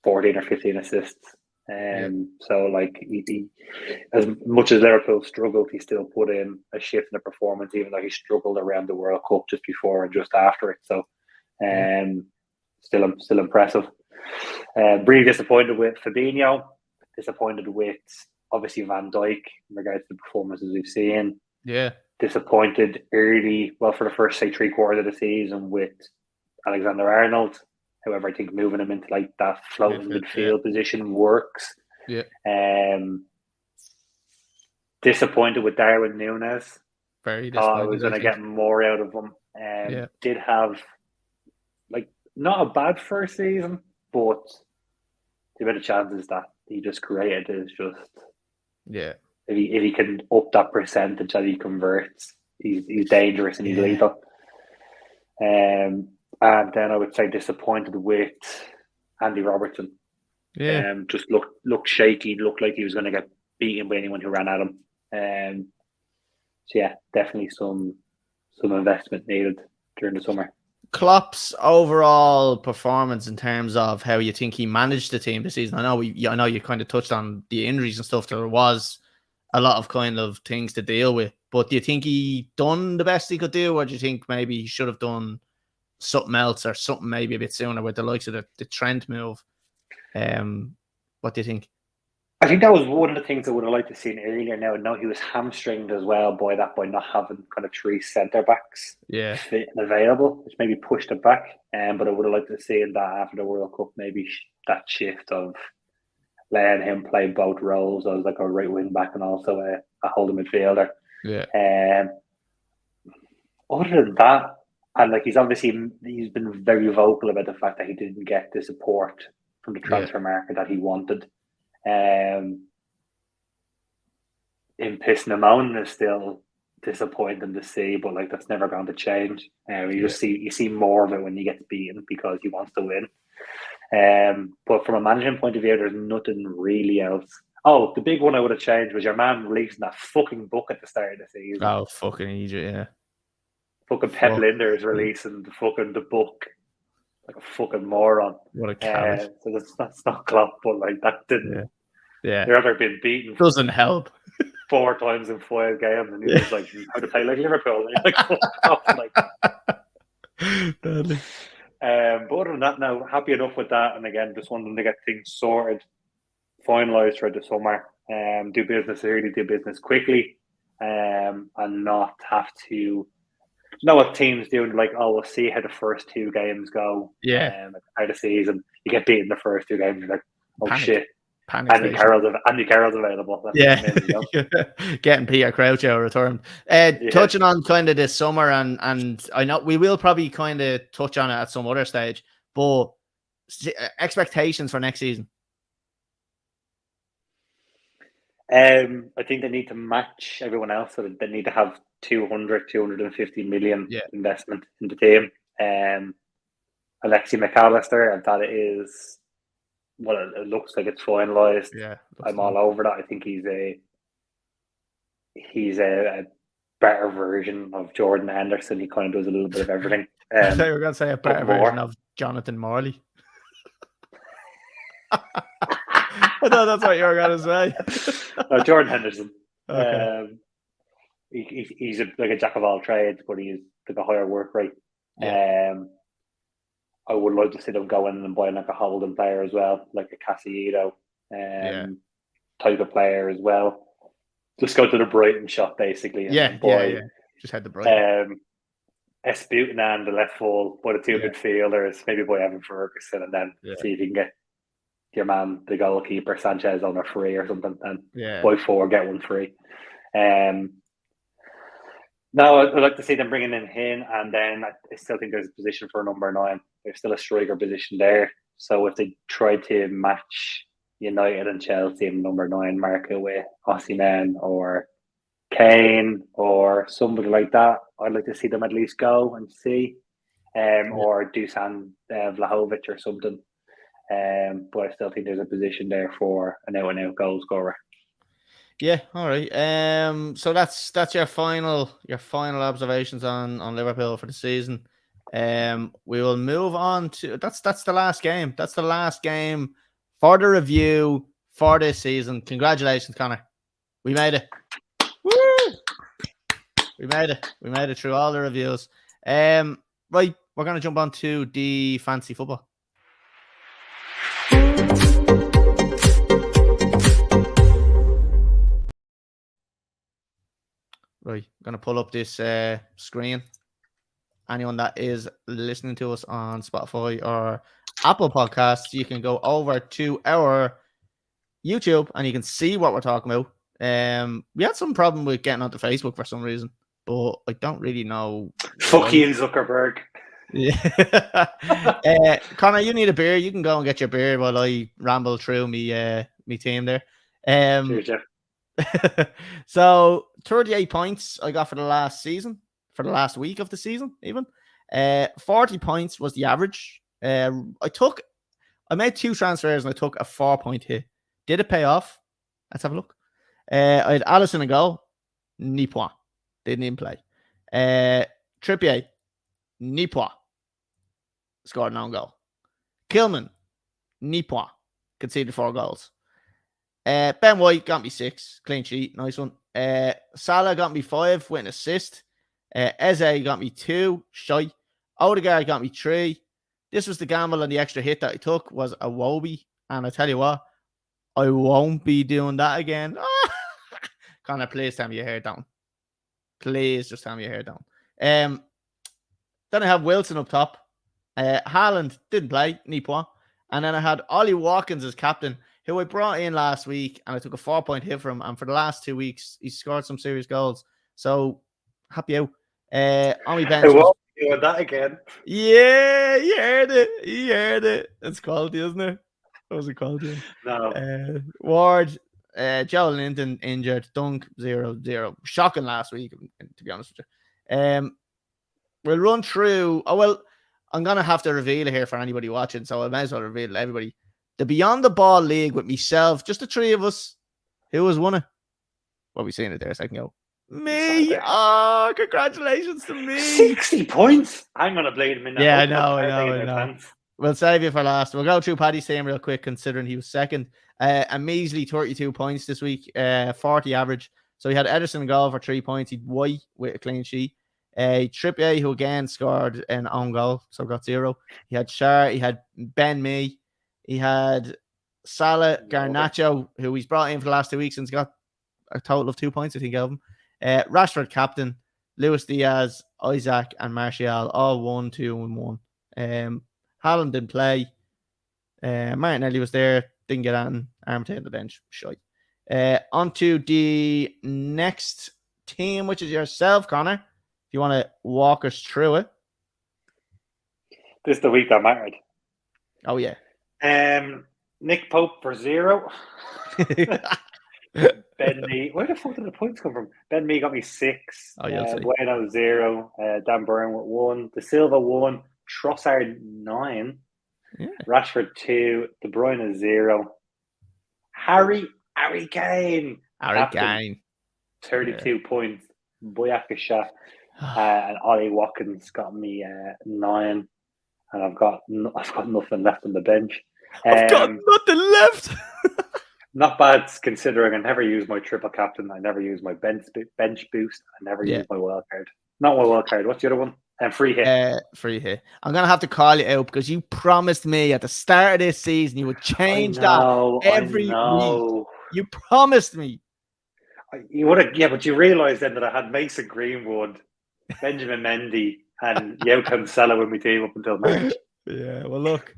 or 15 assists. So, like, he, as much as Liverpool struggled, he still put in a shift in the performance, even though he struggled around the World Cup just before and just after it. So, still impressive. Really disappointed with Fabinho. Disappointed with obviously Van Dijk in regards to the performances we've seen. Yeah. Disappointed early, well, for the first, say, 3/4 of the season with Alexander Arnold. However, I think moving him into like that floating midfield position works. Yeah. Disappointed with Darwin Núñez. Very Thought I disappointed. was going to get more out of him. Did have like not a bad first season, but the amount of chances that he just created is just If he can up that percentage that he converts, he's dangerous and he's lethal. And then I would say disappointed with Andy Robertson. Just looked shaky, looked like he was going to get beaten by anyone who ran at him. So yeah, definitely some investment needed during the summer. Klopp's overall performance in terms of how you think he managed the team this season. I know you kind of touched on the injuries and stuff. There was a lot of kind of things to deal with, but do you think he done the best he could do, or do you think maybe he should have done something else or something maybe a bit sooner with the likes of the Trent move? What do you think? I think that was one of the things I would have liked to see earlier. Now I know he was hamstringed as well by not having kind of 3 centre backs fit and available, which maybe pushed it back. But I would have liked to see that after the World Cup, maybe that shift of letting him play both roles as like a right wing back and also a holding midfielder. Other than that, and like he's been very vocal about the fact that he didn't get the support from the transfer market that he wanted. Him pissing him on is still disappointing to see, but like that's never going to change. You see more of it when he gets beaten because he wants to win. But from a management point of view, there's nothing really else. Oh, the big one I would have changed was your man releasing that fucking book at the start of the season. Oh, fucking Egypt, Fucking Pep Linders releasing the book like a fucking moron. What a coward. So that's not Klopp, but like that didn't. They're either been beaten. Doesn't help. 4 times in 5 games, and he was like, "How to play like Liverpool?" And you're like, "Fuck off!" Like, but other than that, now happy enough with that. And again, just want them to get things sorted, finalised for the summer. Do business early, do business quickly, and not have to. You know what teams do? Like, oh, we'll see how the first 2 games go. At the start of the season, you get beaten the first 2 games. You're like, oh shit. Andy Carroll's available. That's getting Peter Crouch out returned. Touching on kind of this summer, and I know we will probably kind of touch on it at some other stage, but expectations for next season. I think they need to match everyone else, so they need to have 250 million investment in the team. Alexi McAllister, and that it is. Well, it looks like it's finalised. I'm all over that. I think he's a better version of Jordan Henderson. He kind of does a little bit of everything. I thought you were going to say a better version more. of Jonathan Morley. I thought that's what you were going to say. Jordan Henderson. Okay. He's like a jack of all trades, but he's like a higher work rate. Yeah. I would like to see them go in and buy like a holding player as well, like a Casillito type of player as well. Just go to the Brighton shop basically and buy. Just had the Brighton. Esputin and the left full, buy the two midfielders, maybe buy Evan Ferguson, and then see if you can get your man, the goalkeeper Sanchez, on a free or something, and buy 4, get 1 free. No, I'd like to see them bringing in him, and then I still think there's a position for number 9. There's still a striker position there. So if they try to match United and Chelsea in number 9 marker with Osimhen or Kane or somebody like that, I'd like to see them at least go and see, or Dusan Vlahovic or something. But I still think there's a position there for an out-and-out goal scorer. Yeah, all right. So that's your final observations on Liverpool for the season. We will move on to that's the last game. That's the last game for the review for this season. Congratulations, Conor. We made it. Woo! We made it through all the reviews. Right, we're gonna jump on to the fantasy football. Right, I'm going to pull up this screen. Anyone that is listening to us on Spotify or Apple Podcasts, you can go over to our YouTube and you can see what we're talking about. We had some problem with getting onto Facebook for some reason, but I don't really know. Fuck you, Zuckerberg. Yeah. Conor, you need a beer. You can go and get your beer while I ramble through me team there. Cheers, Jeff. So 38 points I got for the last season, for the last week of the season, even. 40 points was the average. I made 2 transfers and I took a 4-point hit. Did it pay off? Let's have a look. I had Alisson in goal. Ni point. Didn't even play. Trippier. Ni point. Scored an own goal. Kilman. Ni point. Conceded 4 goals. Ben White got me 6. Clean sheet. Nice one. Salah got me 5 with an assist. Eze got me 2. Shy. Odegaard got me 3. This was the gamble on the extra hit that I took was a Wobie. And I tell you what, I won't be doing that again. Conor, please tell me your hair down. Please just tell me your hair down. Then I have Wilson up top. Haaland didn't play. Ni point. And then I had Ollie Watkins as captain, who I brought in last week, and I took a 4-point hit from him. And for the last 2 weeks, he scored some serious goals. So, happy out. On my bench. I won't be doing that again. Yeah, you heard it. It's quality, isn't it? What was it called? No. Ward, Joe Linton injured. Dunk 0-0. Shocking last week, to be honest with you. We'll run through. Oh, well, I'm going to have to reveal it here for anybody watching, so I might as well reveal it to everybody. The Beyond the Ball League with myself, just the 3 of us. Who has won it? Well, we seen it there a second ago. Me. Oh, congratulations to me. 60 points? I'm going to blame him in that. Yeah, I know. We'll save you for last. We'll go through Paddy's team real quick, considering he was second. A measly 32 points this week, 40 average. So he had Ederson in goal for 3 points. He'd White with a clean sheet. Trippier, who again scored an own goal, so got 0. He had Schär. He had Ben Mee. He had Salah, Garnacho, who he's brought in for the last 2 weeks and he's got a total of 2 points, I think, of him. Rashford, captain. Luis Diaz, Isaac, and Martial, all 1, 2, and 1. Haaland didn't play. Martinelli was there, didn't get on. Armstead on the bench. Shite. On to the next team, which is yourself, Conor. If you want to walk us through it. This is the week that mattered. Oh, yeah. Nick Pope for 0. Ben Mee. Where the fuck did the points come from? Ben Mee got me 6. Bueno 0. Dan Burn with 1. De Silva 1. Trossard 9. Yeah. Rashford 2. De Bruyne 0. Harry Kane. 32 points. Boyakasha, and Ollie Watkins got me 9, and I've got nothing left on the bench. I've got nothing left. Not bad considering I never use my triple captain. I never use my bench boost. I never use my wild card. Not my wild card. What's the other one? And free hit. Free hit. I'm gonna have to call you out because you promised me at the start of this season you would change that every week. You promised me. You would have, yeah, but you realised then that I had Mason Greenwood, Benjamin Mendy, and Yao Cancelo in my team up until March. Yeah, well, look,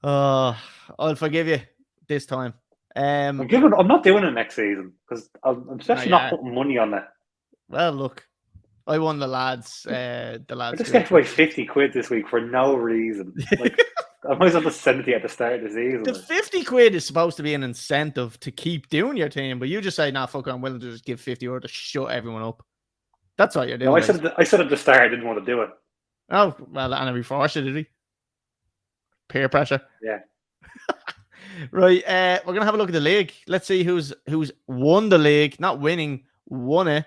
I'll forgive you this time. I'm not doing it next season because I'm especially not putting money on it. Well, look, I won the lads. I just gave away 50 quid this week for no reason. Like, I might as well just send it to you at the start of the season. The 50 quid is supposed to be an incentive to keep doing your team, but you just say, "Nah, fuck, I'm willing to just give 50 or to shut everyone up." That's what you're doing. No, I said at the start I didn't want to do it. Oh, well, and we forced you, did he? Peer pressure. Yeah. Right, we're gonna have a look at the league. Let's see who's won the league, not winning, won it.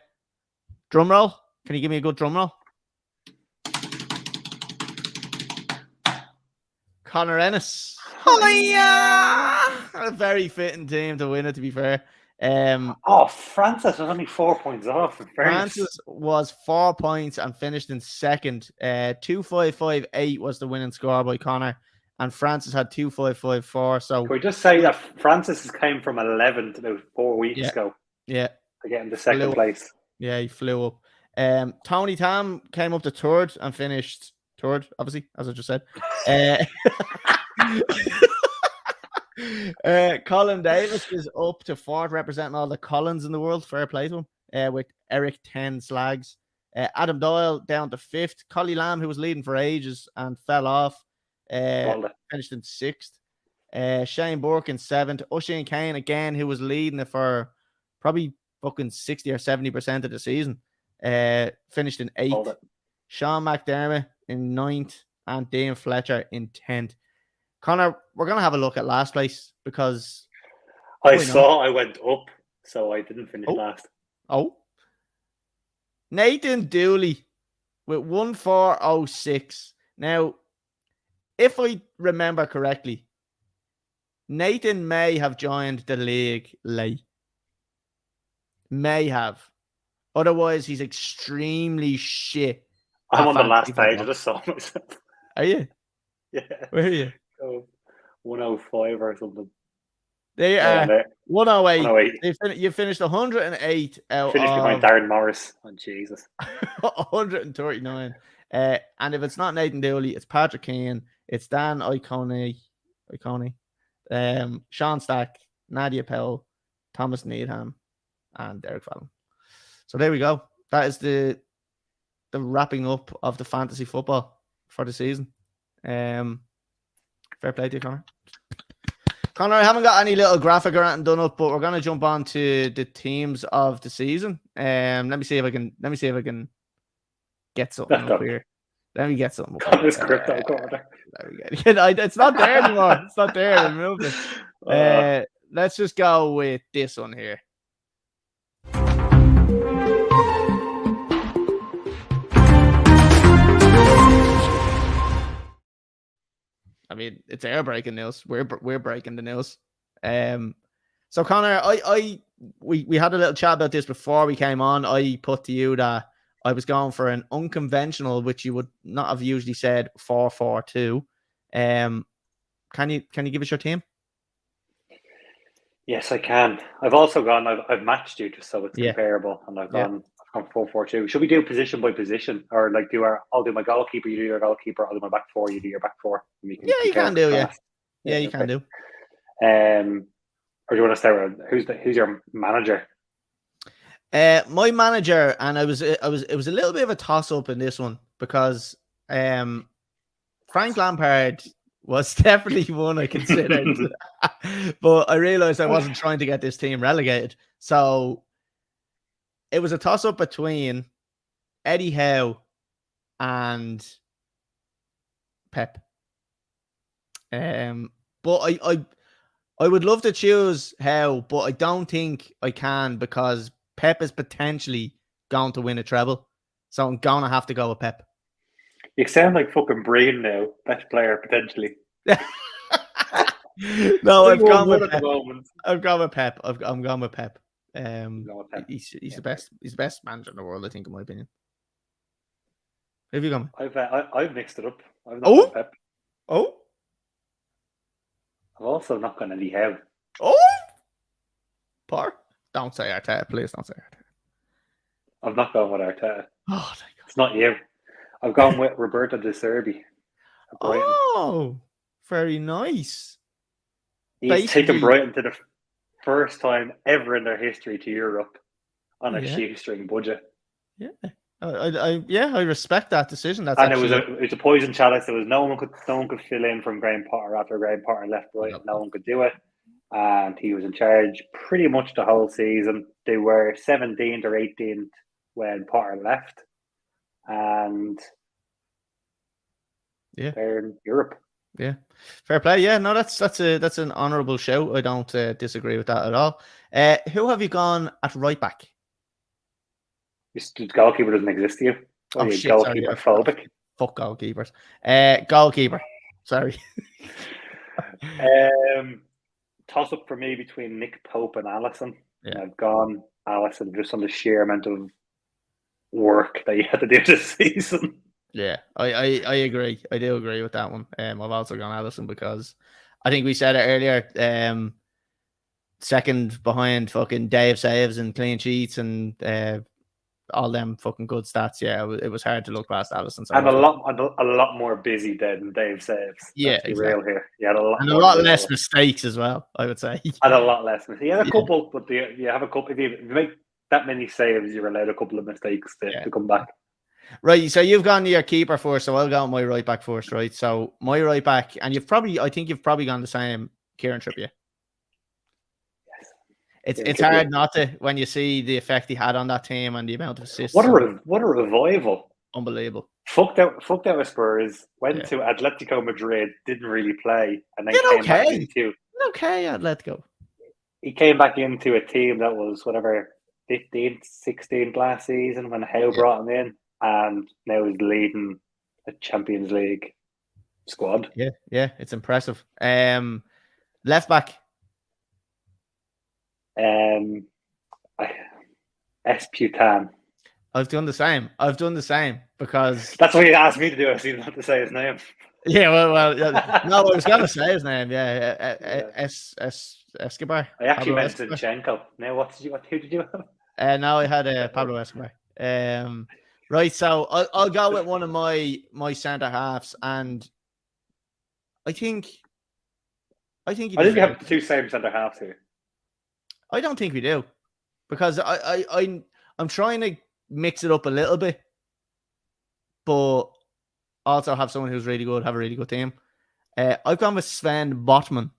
Drum roll. Can you give me a good drum roll? Conor Ennis. Oh yeah, a very fitting team to win it. To be fair. Francis was only 4 points off. Francis was 4 points and finished in second. 2,558 was the winning score by Conor. And Francis had 2,554. So can we just say that Francis came from 11th about 4 weeks ago? Yeah. To get into second place. Yeah, he flew up. Tony Tam came up to third and finished third, obviously, as I just said. Colin Davis is up to fourth, representing all the Collins in the world. Fair play to him. With Eric 10 slags. Adam Doyle down to fifth. Collie Lamb, who was leading for ages and fell off. Finished in sixth. Shane Burke in seventh. Oisin Kane again, who was leading it for probably fucking 60 or 70% of the season, finished in eighth. Sean McDermott in ninth, and Dane Fletcher in 10th. Connor, we're gonna have a look at last place because I saw I went up, so I didn't finish last. Nathan Dooley with 1406. Now, if I remember correctly, Nathan may have joined the league late. May have. Otherwise, he's extremely shit. I'm on the last page. I just saw myself. Are you? Yeah. Where are you? 105 or something. There you are. 108. You finished 108 out finished behind Darren Morris. Oh, Jesus. 139. And if it's not Nathan Dooley, it's Patrick Keane, it's Dan Iconi, Sean Stack, Nadia Powell, Thomas Needham, and Derek Fallon. So there we go. That is the wrapping up of the fantasy football for the season. Fair play to you, Connor. Connor, I haven't got any little graphic or anything done up, but we're gonna jump on to the teams of the season. Let me see if I can get something up here. Let me get something up this crypto corner. It's not there anymore. It's not there. I removed it. Let's just go with this one here. I mean, it's air breaking news. We're breaking the news. So Connor, we had a little chat about this before we came on. I put to you that I was going for an unconventional, which you would not have usually said 4-4-2. Can you give us your team? Yes, I can. I've also gone. I've matched you just so it's comparable, and I've gone 4-4-2. Should we do position by position, or like I'll do my goalkeeper, you do your goalkeeper, I'll do my back four, you do your back four. You can do. You can do. Or do you want to start with who's your manager? My manager, and it was a little bit of a toss up in this one because Frank Lampard was definitely one I considered, but I realized I wasn't trying to get this team relegated. So it was a toss up between Eddie Howe and Pep. But I would love to choose Howe, but I don't think I can because Pep is potentially going to win a treble. So I'm going to have to go with Pep. You sound like fucking Brain now. Best player, potentially. No, I've gone with at the Pep. moment. I'm going with Pep. I'm going with Pep. He's Yeah. the best. He's the best manager in the world, I think, in my opinion. Who have you gone with? I've mixed it up. I've not gone Pep. Oh. I've also not gone Eddie Howe. Oh. Par. Don't say Arteta, please. Don't say Arteta. I've not gone with Arteta. Oh, thank God. It's not you. I've gone with Roberto De Zerbi. Oh, very nice. He's taken Brighton to the first time ever in their history to Europe on a shoestring budget. Yeah. I respect that decision. That's and actually... it was a poison chalice. There was no one could fill in from Graham Potter after Graham Potter left Brighton. No one could do it, and he was in charge pretty much the whole season. They were 17th or 18th when Potter left, and they're in Europe. Yeah, fair play. Yeah, no, that's an honourable shout. I don't disagree with that at all. Who have you gone at right back? The goalkeeper doesn't exist to you. Oh shit! Goalkeeper phobic. Fuck goalkeepers. Goalkeeper. Sorry. Toss up for me between Nick Pope and Alisson. Yeah. I've gone Alisson just on the sheer amount of work that you had to do this season. Yeah, I agree. I do agree with that one. I've also gone Alisson because I think we said it earlier. Second behind fucking Dave saves and clean sheets and all them fucking good stats. Yeah, it was hard to look past Alisson. So and a lot more busy than Dave saves. Yeah, exactly. Real here. You had a lot less mistakes as well, I would say. And a lot less mistakes. You had a couple, but you have a couple. If you make that many saves, you're allowed a couple of mistakes to come back. Right, so you've gone to your keeper first, so I'll go on my right back first, right? So my right back, and I think you've probably gone the same, Kieran Trippier. Yes. It's hard not to when you see the effect he had on that team and the amount of assists. What a revival! Unbelievable. Fucked out with Spurs, went to Atletico Madrid, didn't really play, and then came back into Atletico. He came back into a team that was whatever 15th, 16th last season when Howe brought him in. And now he's leading a Champions League squad. Yeah, it's impressive. Left back. Esputan. I've done the same because that's what you asked me to do. I didn't have to say his name. Yeah, well, no, I was going to say his name. Yeah, Escobar. I actually meant Zinchenko. Now, who did you have? Now I had Pablo Escobar. Right, so I'll go with one of my centre halves, and I think I think you have the two same centre halves here. I don't think we do, because I'm trying to mix it up a little bit, but also have someone who's really good, have a really good team. I've gone with Sven Botman.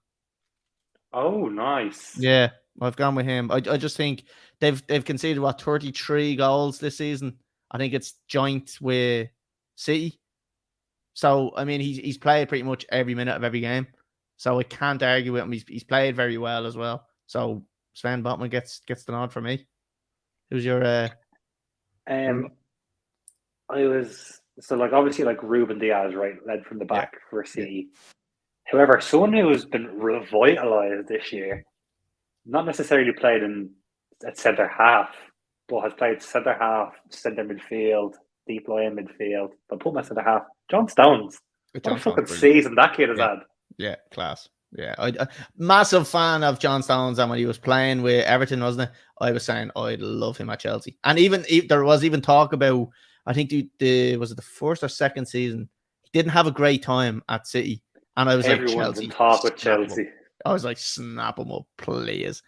Oh, nice. Yeah, I've gone with him. I just think they've conceded 33 goals this season. I think it's joint with City. So, I mean, he's played pretty much every minute of every game. So I can't argue with him. He's played very well as well. So Sven Botman gets the nod for me. Who's your I was obviously Ruben Diaz, right, led from the back for City. Yeah. However, someone who has been revitalized this year, not necessarily played at centre half, but has played centre half, centre midfield, deep line midfield. But put my centre half, John Stones. What a fucking season that kid has had. Yeah, class. Yeah, I massive fan of John Stones, and when he was playing with Everton, wasn't it? I was saying I'd love him at Chelsea, and even there was even talk about, I think was it the first or second season, he didn't have a great time at City, and I was everyone's in talk with Chelsea. I was like, snap him up, please.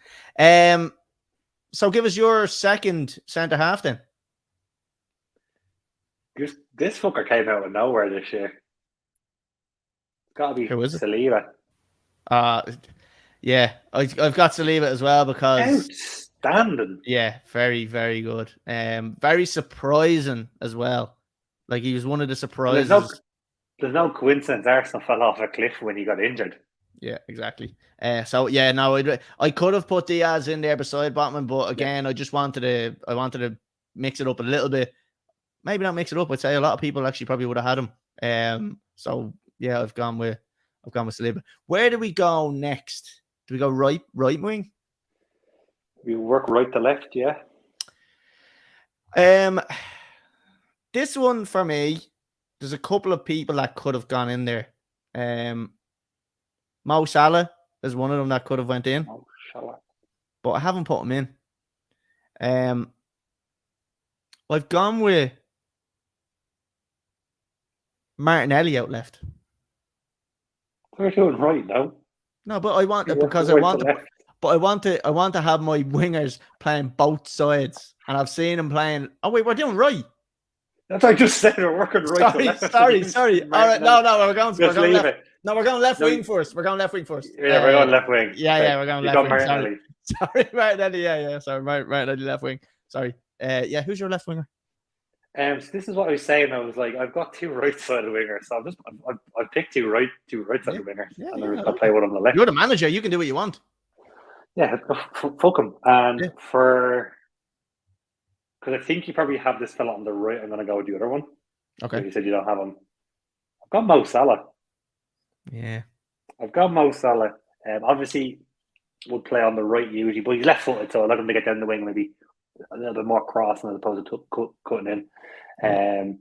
So give us your second centre half then. This fucker came out of nowhere this year. It's got to be Saliba. Yeah, I've got Saliba as well because outstanding. Yeah, very, very good. Very surprising as well. Like, he was one of the surprises. There's no coincidence Arsenal fell off a cliff when he got injured. Yeah, exactly. So yeah, no, I could have put Diaz in there beside Botman, but again, I wanted to mix it up a little bit. Maybe not mix it up. I'd say a lot of people actually probably would have had him. So yeah, I've gone with Saliba. Where do we go next? Do we go right wing? We work right to left, yeah. This one for me, there's a couple of people that could have gone in there. Mo Salah is one of them that could have went in. Mo Salah. But I haven't put him in. I've gone with Martinelli out left. We're doing right now. No, but I want it because I want to. But I want to have my wingers playing both sides, and I've seen them playing. Oh wait, we're doing right. That's what I just said. We're working right. Sorry. All right, no, we're going left. It. No, we're going left wing first. We're going left wing first. Yeah, we're going left wing. Yeah, we're going left wing. Sorry, Martinelli. Yeah. Sorry, Martinelli left wing. Sorry. Yeah, who's your left winger? So this is what I was saying. I was like, I've got two right-sided wingers, so I've picked two right-sided wingers, and I'm gonna play one on the left. You're the manager. You can do what you want. Yeah, fuck him. And because I think you probably have this fella on the right, I'm gonna go with the other one. Okay. So you said you don't have him. I've got Mo Salah. Yeah. I've got Mo Salah. Obviously, would play on the right usually, but he's left-footed, so I'd like him to get down the wing maybe a little bit more crossing as opposed to cutting in.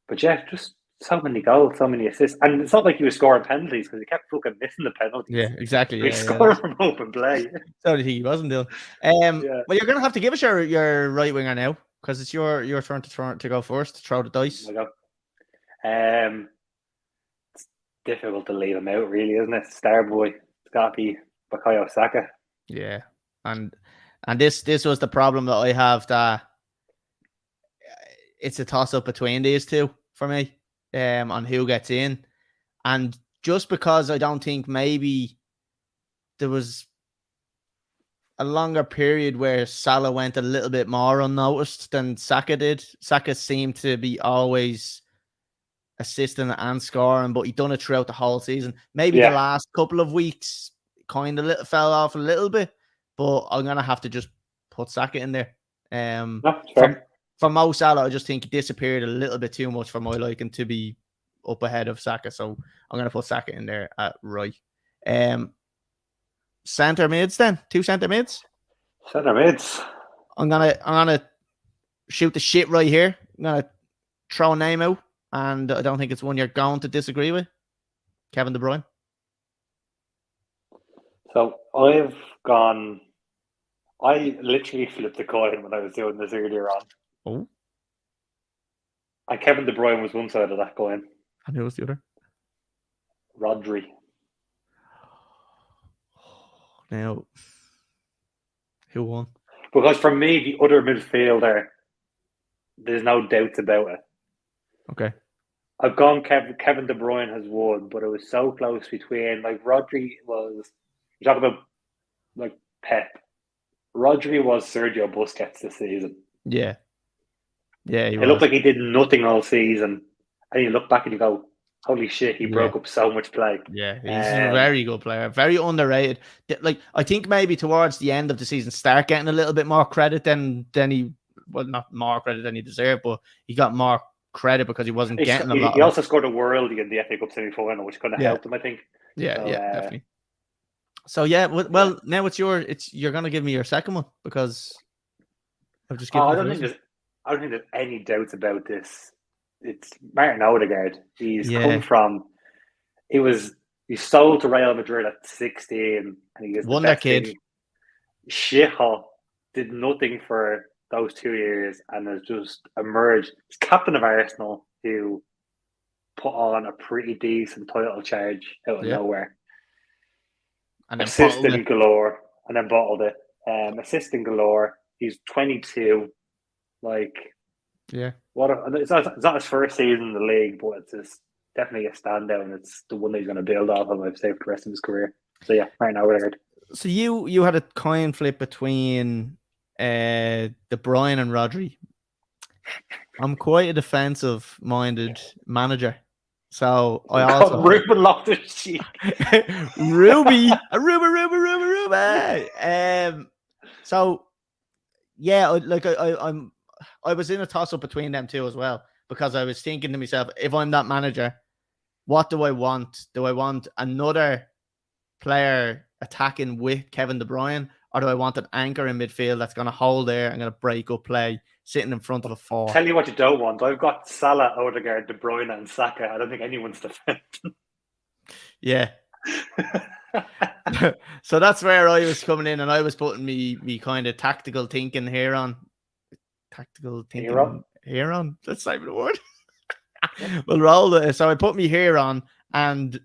But yeah, just so many goals, so many assists, and it's not like he was scoring penalties because he kept fucking missing the penalties. Yeah, exactly. He scored from open play. So did he wasn't doing. Well, you're gonna have to give us your right winger now because it's your turn to go first. To throw the dice. It's difficult to leave him out, really, isn't it? Star boy, it's got to be Bukayo Saka. Yeah, and this was the problem that I have, that it's a toss up between these two for me, on who gets in, and just because I don't think maybe there was a longer period where Salah went a little bit more unnoticed than Saka did. Saka seemed to be always assisting and scoring, but he'd done it throughout the whole season. Maybe the last couple of weeks kind of fell off a little bit, but I'm gonna have to just put Saka in there. For Mo Salah, I just think he disappeared a little bit too much for my liking to be up ahead of Saka, so I'm gonna put Saka in there at right. Centre mids then, two centre mids. Centre mids. I'm gonna shoot the shit right here. I'm gonna throw a name out, and I don't think it's one you're going to disagree with. Kevin De Bruyne. So I literally flipped the coin when I was doing this earlier on. Oh. And Kevin De Bruyne was one side of that coin. And who was the other? Rodri. Now, who won? Because for me, the other midfielder, there's no doubts about it. Okay. I've gone Kevin De Bruyne has won, but it was so close between, like, Rodri was, you talk about, like, Pep. Rodri was Sergio Busquets this season. Yeah. Yeah, it looked like he did nothing all season. And you look back and you go, holy shit, he broke up so much play. Yeah, he's a very good player. Very underrated. Like, I think maybe towards the end of the season, start getting a little bit more credit than he, well, not more credit than he deserved, but he got more credit because he wasn't getting a lot. He also scored a worldie in the FA Cup semi-final, which kind of helped him, I think. Yeah, so, definitely. So yeah, well, now you're gonna give me your second one because I've just given. I don't think there's any doubts about this. It's Martin Odegaard. He's come from. He's sold to Real Madrid at 16, and he was wonder kid. Shithole did nothing for those 2 years, and has just emerged. He's captain of Arsenal, who put on a pretty decent title charge out of nowhere. And then assisting galore, and then bottled it. Assisting galore. He's 22. Like, it's not his first season in the league, but it's definitely a standout, and it's the one that he's going to build off of, I've saved the rest of his career. So yeah, right now, Odegaard. So you had a coin flip between De Bruyne and Rodri. I'm quite a defensive-minded manager. So I also Ruben Loftus-Cheek. Ruby. So yeah, I'm I was in a toss up between them two as well, because I was thinking to myself, if I'm that manager, what do I want? Do I want another player attacking with Kevin De Bruyne, or do I want an anchor in midfield that's going to hold there and going to break up play, sitting in front of a four? Tell you what you don't want. I've got Salah, Odegaard, De Bruyne, and Saka. I don't think anyone's defending. Yeah. So that's where I was coming in, and I was putting me kind of tactical thinking here on. Tactical thinking here on. That's not even a word. We'll roll it. So I put me here on, and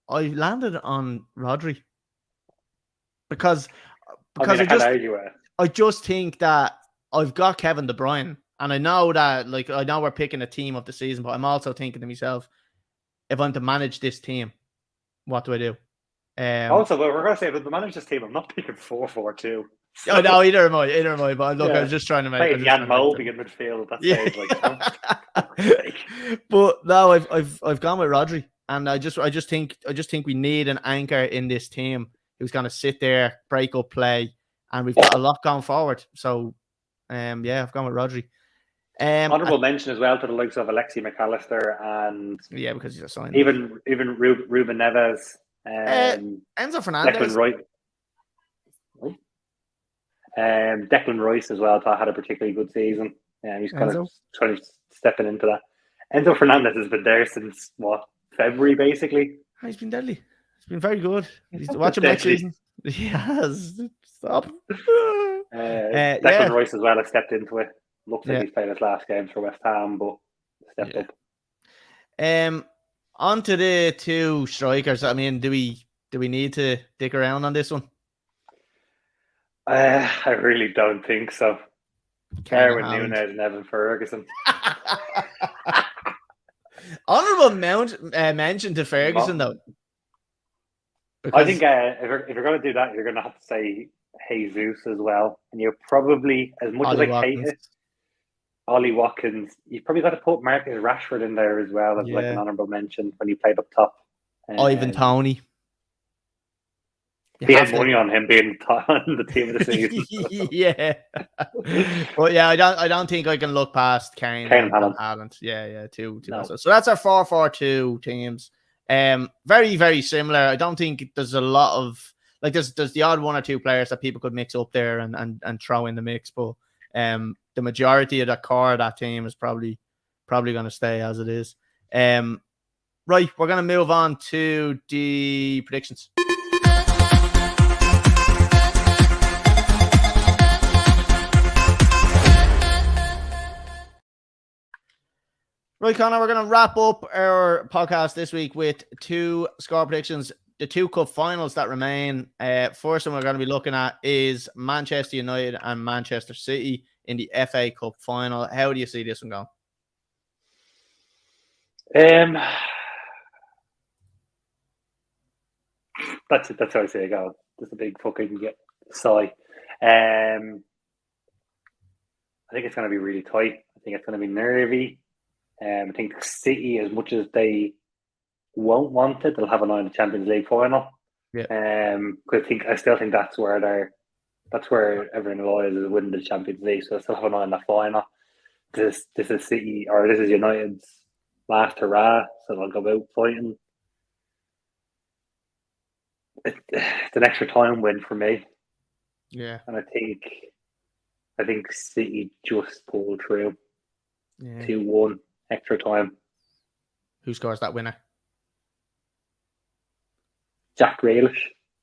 I landed on Rodri because I just think that I've got Kevin De Bruyne, and I know that I know we're picking a team of the season, but I'm also thinking to myself, if I'm to manage this team, what do I do? Also, we're going to say, if to manage this team, I'm not picking 4-4-2. So, oh no, either am I. But look, I was just trying to make Jan Molby in midfield. That's But no, I've gone with Rodri, and I just think we need an anchor in this team who's going to sit there, break up play, and we've got a lot going forward. So, I've gone with Rodri. Honourable mention as well to the likes of Alexi McAllister and because he's a sign. Even Ruben Neves, Enzo Fernandez, Declan Rice. Declan Rice as well. I thought had a particularly good season. He's kind of trying to stepping into that. Enzo Fernandez has been there since February, basically. He's been deadly. He's been very good. He's watching next season. He has. Stop. Declan Rice as well has stepped into it. Looks like he's played his last game for West Ham, but stepped up. On to the two strikers. I mean, do we need to dick around on this one? I really don't think so. Darwin Núñez and Evan Ferguson. Honourable mention to Ferguson, though. I think if you're going to do that, you're going to have to say Jesus as well. And you're probably, as much as I hate it, Ollie Watkins, you've probably got to put Marcus Rashford in there as well as like an honourable mention when he played up top. Ivan Toney. He had money on him being on the team of the season. Yeah. But I don't think I can look past Kane and Haaland. Yeah, two. No. So that's our 4-4-2 teams. Very, very similar. I don't think there's a lot of there's the odd one or two players that people could mix up there and throw in the mix, but the majority of the core of that team is probably going to stay as it is. Right, we're going to move on to the predictions. Right, Conor, we're going to wrap up our podcast this week with two score predictions. The two cup finals that remain. First one we're going to be looking at is Manchester United and Manchester City in the FA Cup final. How do you see this one going? That's how I say it goes. Just a big fucking sigh. I think it's going to be really tight. I think it's going to be nervy. I think City, as much as they won't want it, they'll have an eye on the Champions League final. Yeah. I still think that's where everyone lies, is winning the Champions League. So I still have an eye on the final. This is City, or this is United's last hurrah. So they'll go out fighting. It's an extra time win for me. Yeah. And I think City just pulled through. 2-1 extra time. Who scores that winner? Jack Grealish.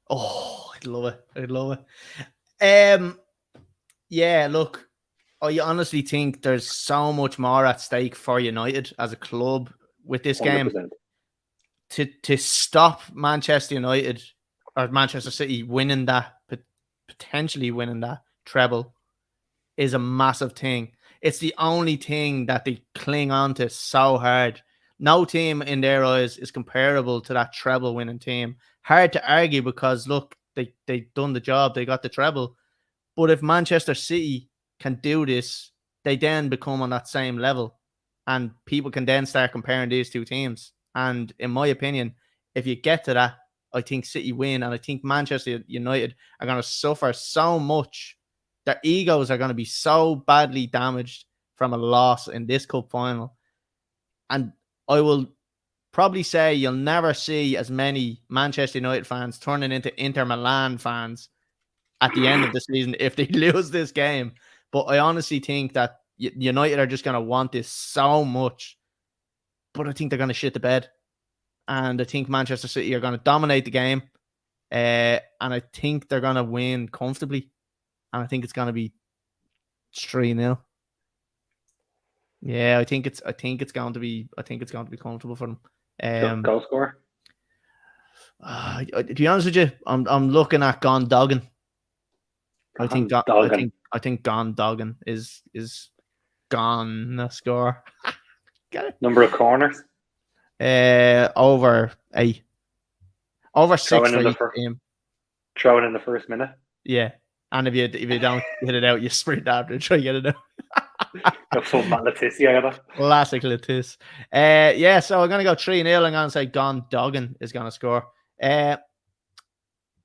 Oh, I'd love it. Yeah, look, I honestly think there's so much more at stake for United as a club with this 100%. Game. To stop Manchester United or Manchester City potentially winning that treble is a massive thing. It's the only thing that they cling on to so hard. No team in their eyes is comparable to that treble winning team. Hard to argue because, look, they've done the job. They got the treble. But if Manchester City can do this, they then become on that same level. And people can then start comparing these two teams. And in my opinion, if you get to that, I think City win. And I think Manchester United are going to suffer so much their egos are going to be so badly damaged from a loss in this cup final. And I will probably say you'll never see as many Manchester United fans turning into Inter Milan fans at the end of the season if they lose this game. But I honestly think that United are just going to want this so much. But I think they're going to shit the bed. And I think Manchester City are going to dominate the game. And I think they're going to win comfortably. And I think it's going to be 3-0. Yeah, I think it's going to be comfortable for them. Goal score. To be honest with you, I'm looking at Gondogan. I think Gondogan is gone score. Get it? Number of corners. Over 8. Over 6 for each team. Throwing in the first minute. Yeah. And if you don't hit it out, you sprint after and try to get it out. Full Matt Letizia. Classic Letiz. Yeah, so I'm going to go 3-0. I'm going to say Gondogan is going to score.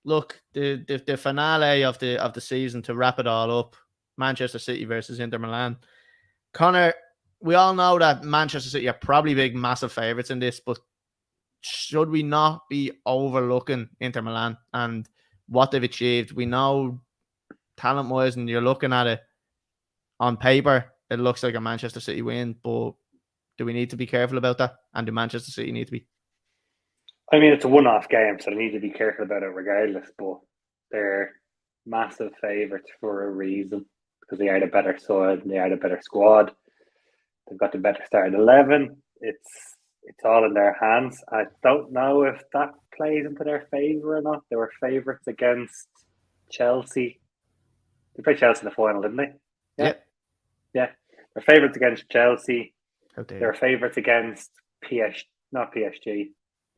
Look, the finale of the season, to wrap it all up, Manchester City versus Inter Milan. Conor, we all know that Manchester City are probably big, massive favourites in this, but should we not be overlooking Inter Milan and what they've achieved? We know talent-wise, and you're looking at it on paper, it looks like a Manchester City win, but do we need to be careful about that? And do Manchester City need to be? I mean, it's a one-off game, so they need to be careful about it regardless, but they're massive favourites for a reason, because they are the better side and they are the better squad. They've got the better starting 11. It's all in their hands. I don't know if that plays into their favour or not. They were favourites against Chelsea. They played Chelsea in the final, didn't they? Yeah. They're favourites against Chelsea. They're favourites against PSG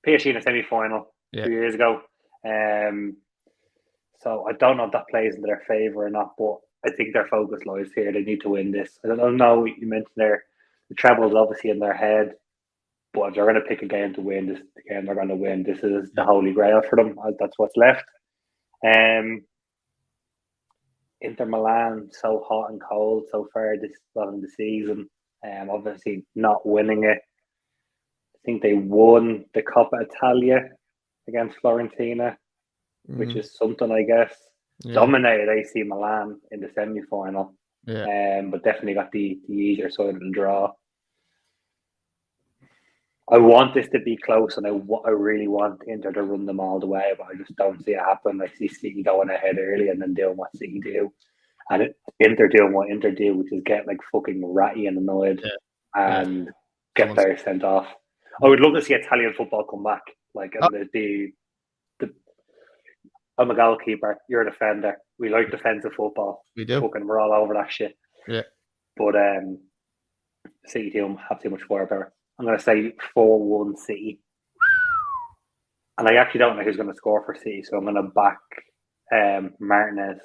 in the semi-final 2 years ago. So I don't know if that plays into their favour or not, but I think their focus lies here. They need to win this. I don't know, you mentioned there, the treble is obviously in their head, but if they're going to pick a game to win, this the game they're going to win. This is the holy grail for them. That's what's left. Inter Milan, so hot and cold so far in the season. Obviously not winning it. I think they won the Coppa Italia against Fiorentina, which is something, I guess. Yeah. Dominated AC Milan in the semi-final, but definitely got the easier side of the draw. I want this to be close, and I really want Inter to run them all the way, but I just don't see it happen. I see City going ahead early and then doing what City do, and Inter doing what Inter do, which is get like fucking ratty and annoyed and get players sent off. I would love to see Italian football come back. Like I'm a goalkeeper. You're a defender. We like defensive football. We do. Fucking, we're all over that shit. Yeah. But City do have too much firepower. I'm going to say 4-1 City. And I actually don't know who's going to score for City, so I'm going to back Martinez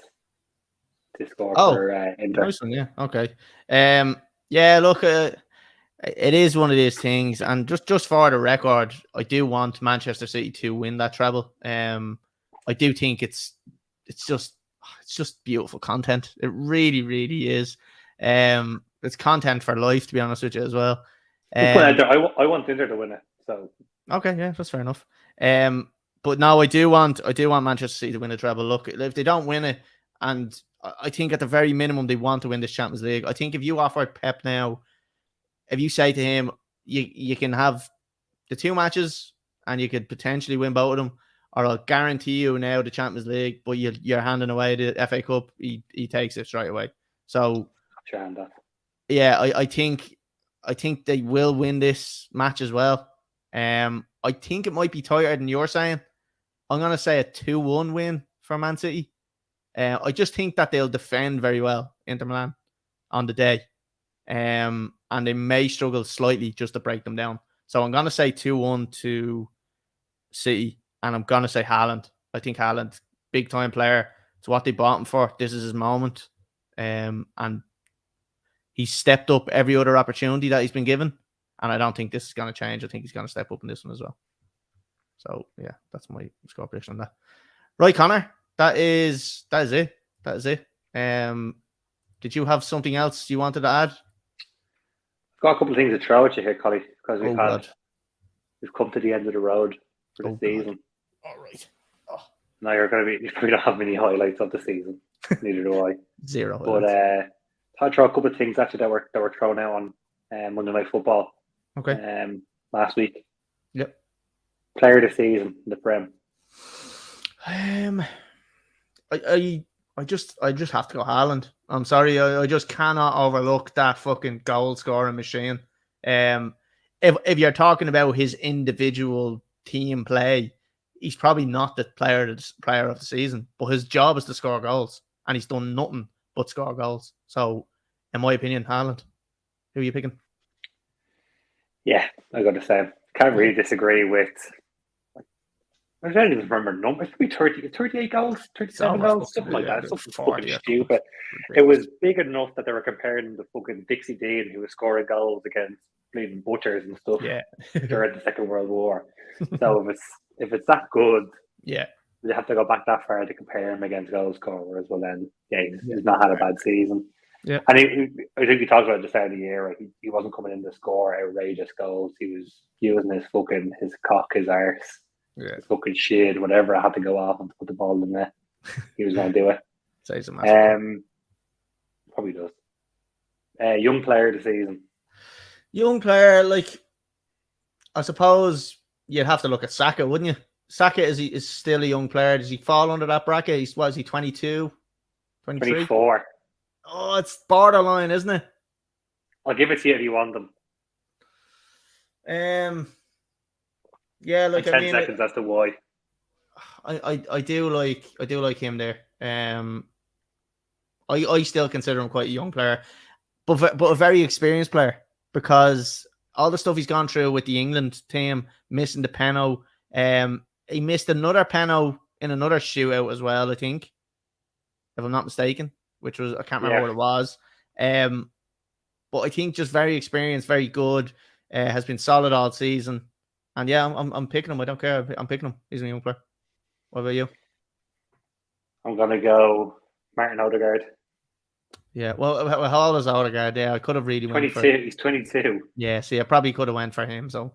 to score for Inter. Nice one, yeah. Okay. Yeah, look, it is one of these things, and just for the record, I do want Manchester City to win that treble. I do think it's just beautiful content. It really, really is. It's content for life, to be honest with you, as well. I want Inter to win it. So okay, yeah, that's fair enough. But no, I do want Manchester City to win the treble. Look, if they don't win it, and I think at the very minimum they want to win this Champions League. I think if you offer Pep now, if you say to him, you can have the 2 matches and you could potentially win both of them, or I'll guarantee you now the Champions League, but you're handing away the FA Cup, he takes it straight away. So yeah, I think they will win this match as well. I think it might be tighter than you're saying. I'm going to say a 2-1 win for Man City. I just think that they'll defend very well, Inter Milan, on the day. And they may struggle slightly just to break them down. So I'm going to say 2-1 to City. And I'm going to say Haaland. I think Haaland, big time player. It's what they bought him for. This is his moment. And he's stepped up every other opportunity that he's been given. And I don't think this is going to change. I think he's going to step up in this one as well. So, yeah, that's my score prediction on that. Right, Conor, that is it. That is it. Did you have something else you wanted to add? I've got a couple of things to throw at you here, Colly, because God. we've come to the end of the road for the season. God. All right. Now you probably don't have many highlights of the season. Neither do I. Zero. But I'll throw a couple of things actually that were thrown out on Monday Night Football. Okay. Last week. Yep. Player of the season in the Prem. I just have to go Haaland. I'm sorry, I just cannot overlook that fucking goal scoring machine. If you're talking about his individual team play, he's probably not the player of the season, but his job is to score goals, and he's done nothing but score goals. So, in my opinion, Haaland. Who are you picking? Yeah, I got the same. Can't really disagree with. I don't even remember the number. It could be 38 goals, 37 goals, something like that. Something fucking stupid. It was big enough that they were comparing him to fucking Dixie Dean, who was scoring goals against bleeding butchers and stuff during the Second World War. So if it's that good, you have to go back that far to compare him against goal scorers. Well, then, he's not had a bad season. Yeah, and I think he talked about it at the start of the year. Right? He wasn't coming in to score outrageous goals. He was using his cock, his arse. Yeah, fucking shit, whatever. I had to go off and put the ball in there. He was going to do it. Says him. Probably does. Young player of the season. Young player, like I suppose you'd have to look at Saka, wouldn't you? Saka is still a young player. Does he fall under that bracket? Is he 22, 23? 24. Oh, it's borderline, isn't it? I'll give it to you if you want them. Yeah, like 10 seconds. That's the why. I do like him there. I still consider him quite a young player, but a very experienced player, because all the stuff he's gone through with the England team, missing the penalty. He missed another penalty in another shootout as well, I think, if I'm not mistaken, which was, I can't remember what it was. But I think just very experienced, very good. Has been solid all season. And yeah, I'm picking him. I don't care. I'm picking him. He's a young player. What about you? I'm gonna go Martin Odegaard. Yeah. Well, how old is Odegaard? Yeah, I could have really 22. Went for. He's 22. Yeah. See, I probably could have went for him. So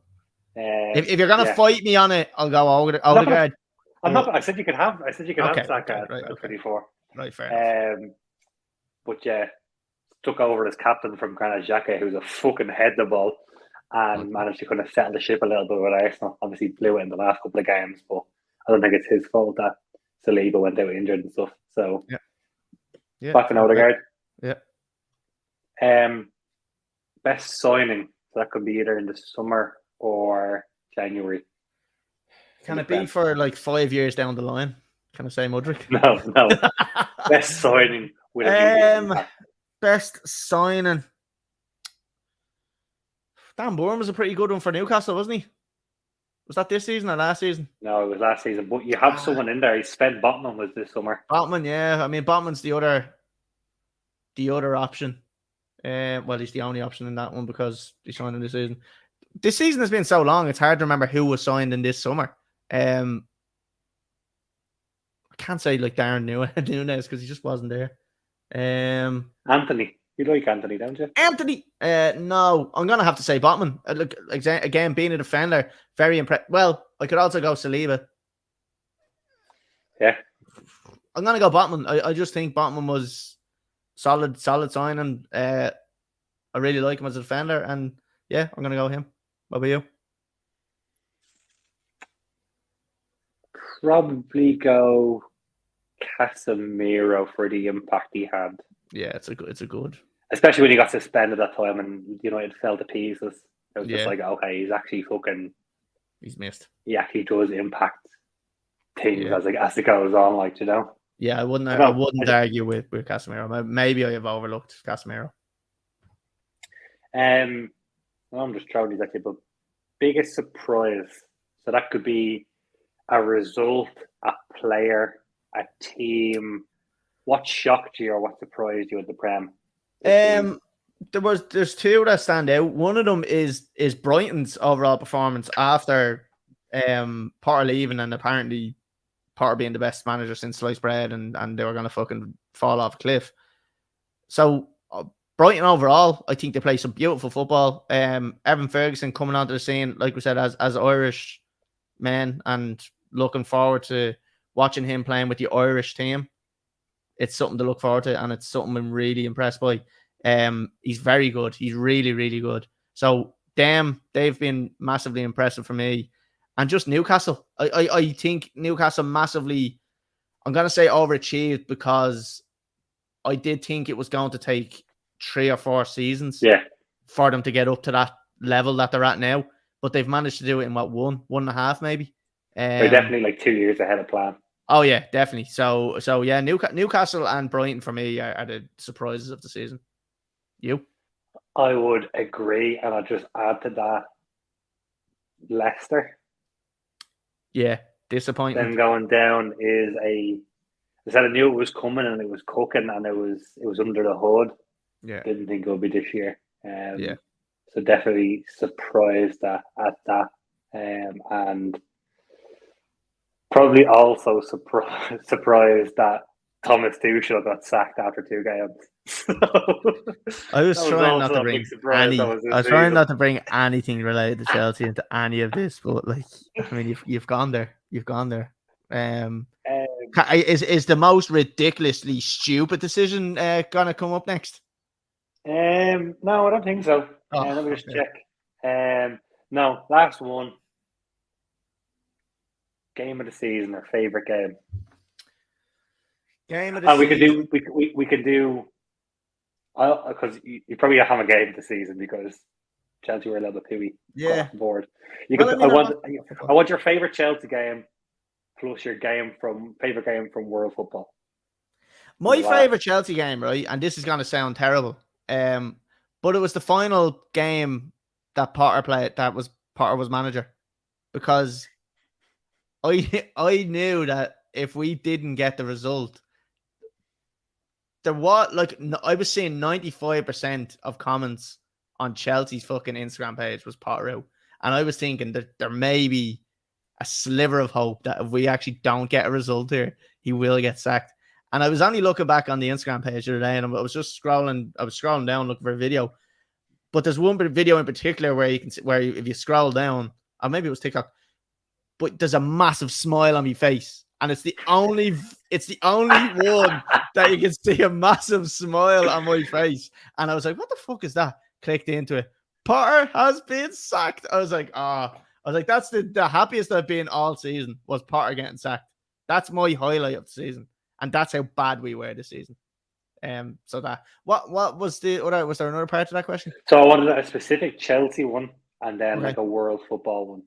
if you're gonna fight me on it, I'll go Odegaard. I'm not. I said you could have. I said you could have Saka at 24. Right. Fair enough. But took over as captain from Granit Xhaka, who's a fucking head the ball. And managed to kind of settle the ship a little bit with Arsenal. Obviously blew it in the last couple of games, but I don't think it's his fault that Saliba went out injured and stuff. So back in Odegaard. Yeah. Best signing. So that could be either in the summer or January. Can it be for like 5 years down the line? Can I say Mudryk? No. Best signing with a best signing. Dan Burn was a pretty good one for Newcastle, wasn't he? Was that this season or last season? No, it was last season. But you have someone in there. He spent Botman was this summer. Botman, yeah. I mean, Botman's the other option. Well, he's the only option in that one because he signed in this season. This season has been so long; it's hard to remember who was signed in this summer. I can't say like Darren Núñez because he just wasn't there. Anthony. You like Anthony, don't you? Anthony, no, I'm gonna have to say Botman. Look, again, being a defender, very impressed. Well, I could also go Saliba. Yeah, I'm gonna go Botman. I just think Botman was solid signing. I really like him as a defender, and yeah, I'm gonna go him. What about you? Probably go Casemiro for the impact he had. Yeah, it's a good. Especially when he got suspended that time and United fell to pieces. It was just like, okay, he's actually he's missed. He actually does impact things as it goes on, like, you know. Yeah, I wouldn't argue with Casemiro. Maybe I have overlooked Casemiro. I'm just throwing these at you, but biggest surprise. So that could be a result, a player, a team. What shocked you or what surprised you at the Prem? There's two that stand out. One of them is Brighton's overall performance after Potter leaving, and apparently Potter being the best manager since sliced bread, and they were going to fucking fall off a cliff. So Brighton overall, I think they play some beautiful football. Evan Ferguson coming onto the scene, like we said, as Irish men, and looking forward to watching him playing with the Irish team. It's something to look forward to, and it's something I'm really impressed by. He's very good. He's really, really good. So they've been massively impressive for me. And just Newcastle. I think Newcastle massively, I'm going to say overachieved, because I did think it was going to take 3 or 4 seasons for them to get up to that level that they're at now. But they've managed to do it in what, 1.5 maybe? They're definitely like 2 years ahead of plan. Oh yeah, definitely. So yeah, Newcastle and Brighton for me are the surprises of the season. You? I would agree, and I'll just add to that, Leicester. Yeah, disappointing. Them going down is I said I knew it was coming and it was cooking and it was under the hood. Yeah. Didn't think it would be this year. Yeah. So definitely surprised at that. And probably also surprised that Thomas Tuchel got sacked after 2 games. I was trying not to bring not to bring anything related to Chelsea into any of this, but like, I mean, you've gone there. You've gone there. Is the most ridiculously stupid decision gonna come up next? No, I don't think so. Let me just check. No, last one. Game of the season, our favorite game. Game of the season. We could do. Because you probably have a game of the season because Chelsea were a little bit pooey. Yeah. Board. I want your favorite Chelsea game plus your favorite game from World Football. My favorite Chelsea game, right? And this is going to sound terrible. But it was the final game that Potter played. Potter was manager, because I knew that if we didn't get the result, I was seeing 95% of comments on Chelsea's fucking Instagram page was Potter out, and I was thinking that there may be a sliver of hope that if we actually don't get a result here, he will get sacked. And I was only looking back on the Instagram page the other day, and I was just scrolling. I was scrolling down looking for a video, but there's one video in particular where you can see, where if you scroll down, or maybe it was TikTok, but there's a massive smile on my face, and it's the only one that you can see a massive smile on my face. And I was like, "What the fuck is that?" Clicked into it. Potter has been sacked. I was like, that's the happiest I've been all season, was Potter getting sacked. That's my highlight of the season. And that's how bad we were this season. So that what was the other? Was there another part to that question? So I wanted a specific Chelsea one, and then like a world football one.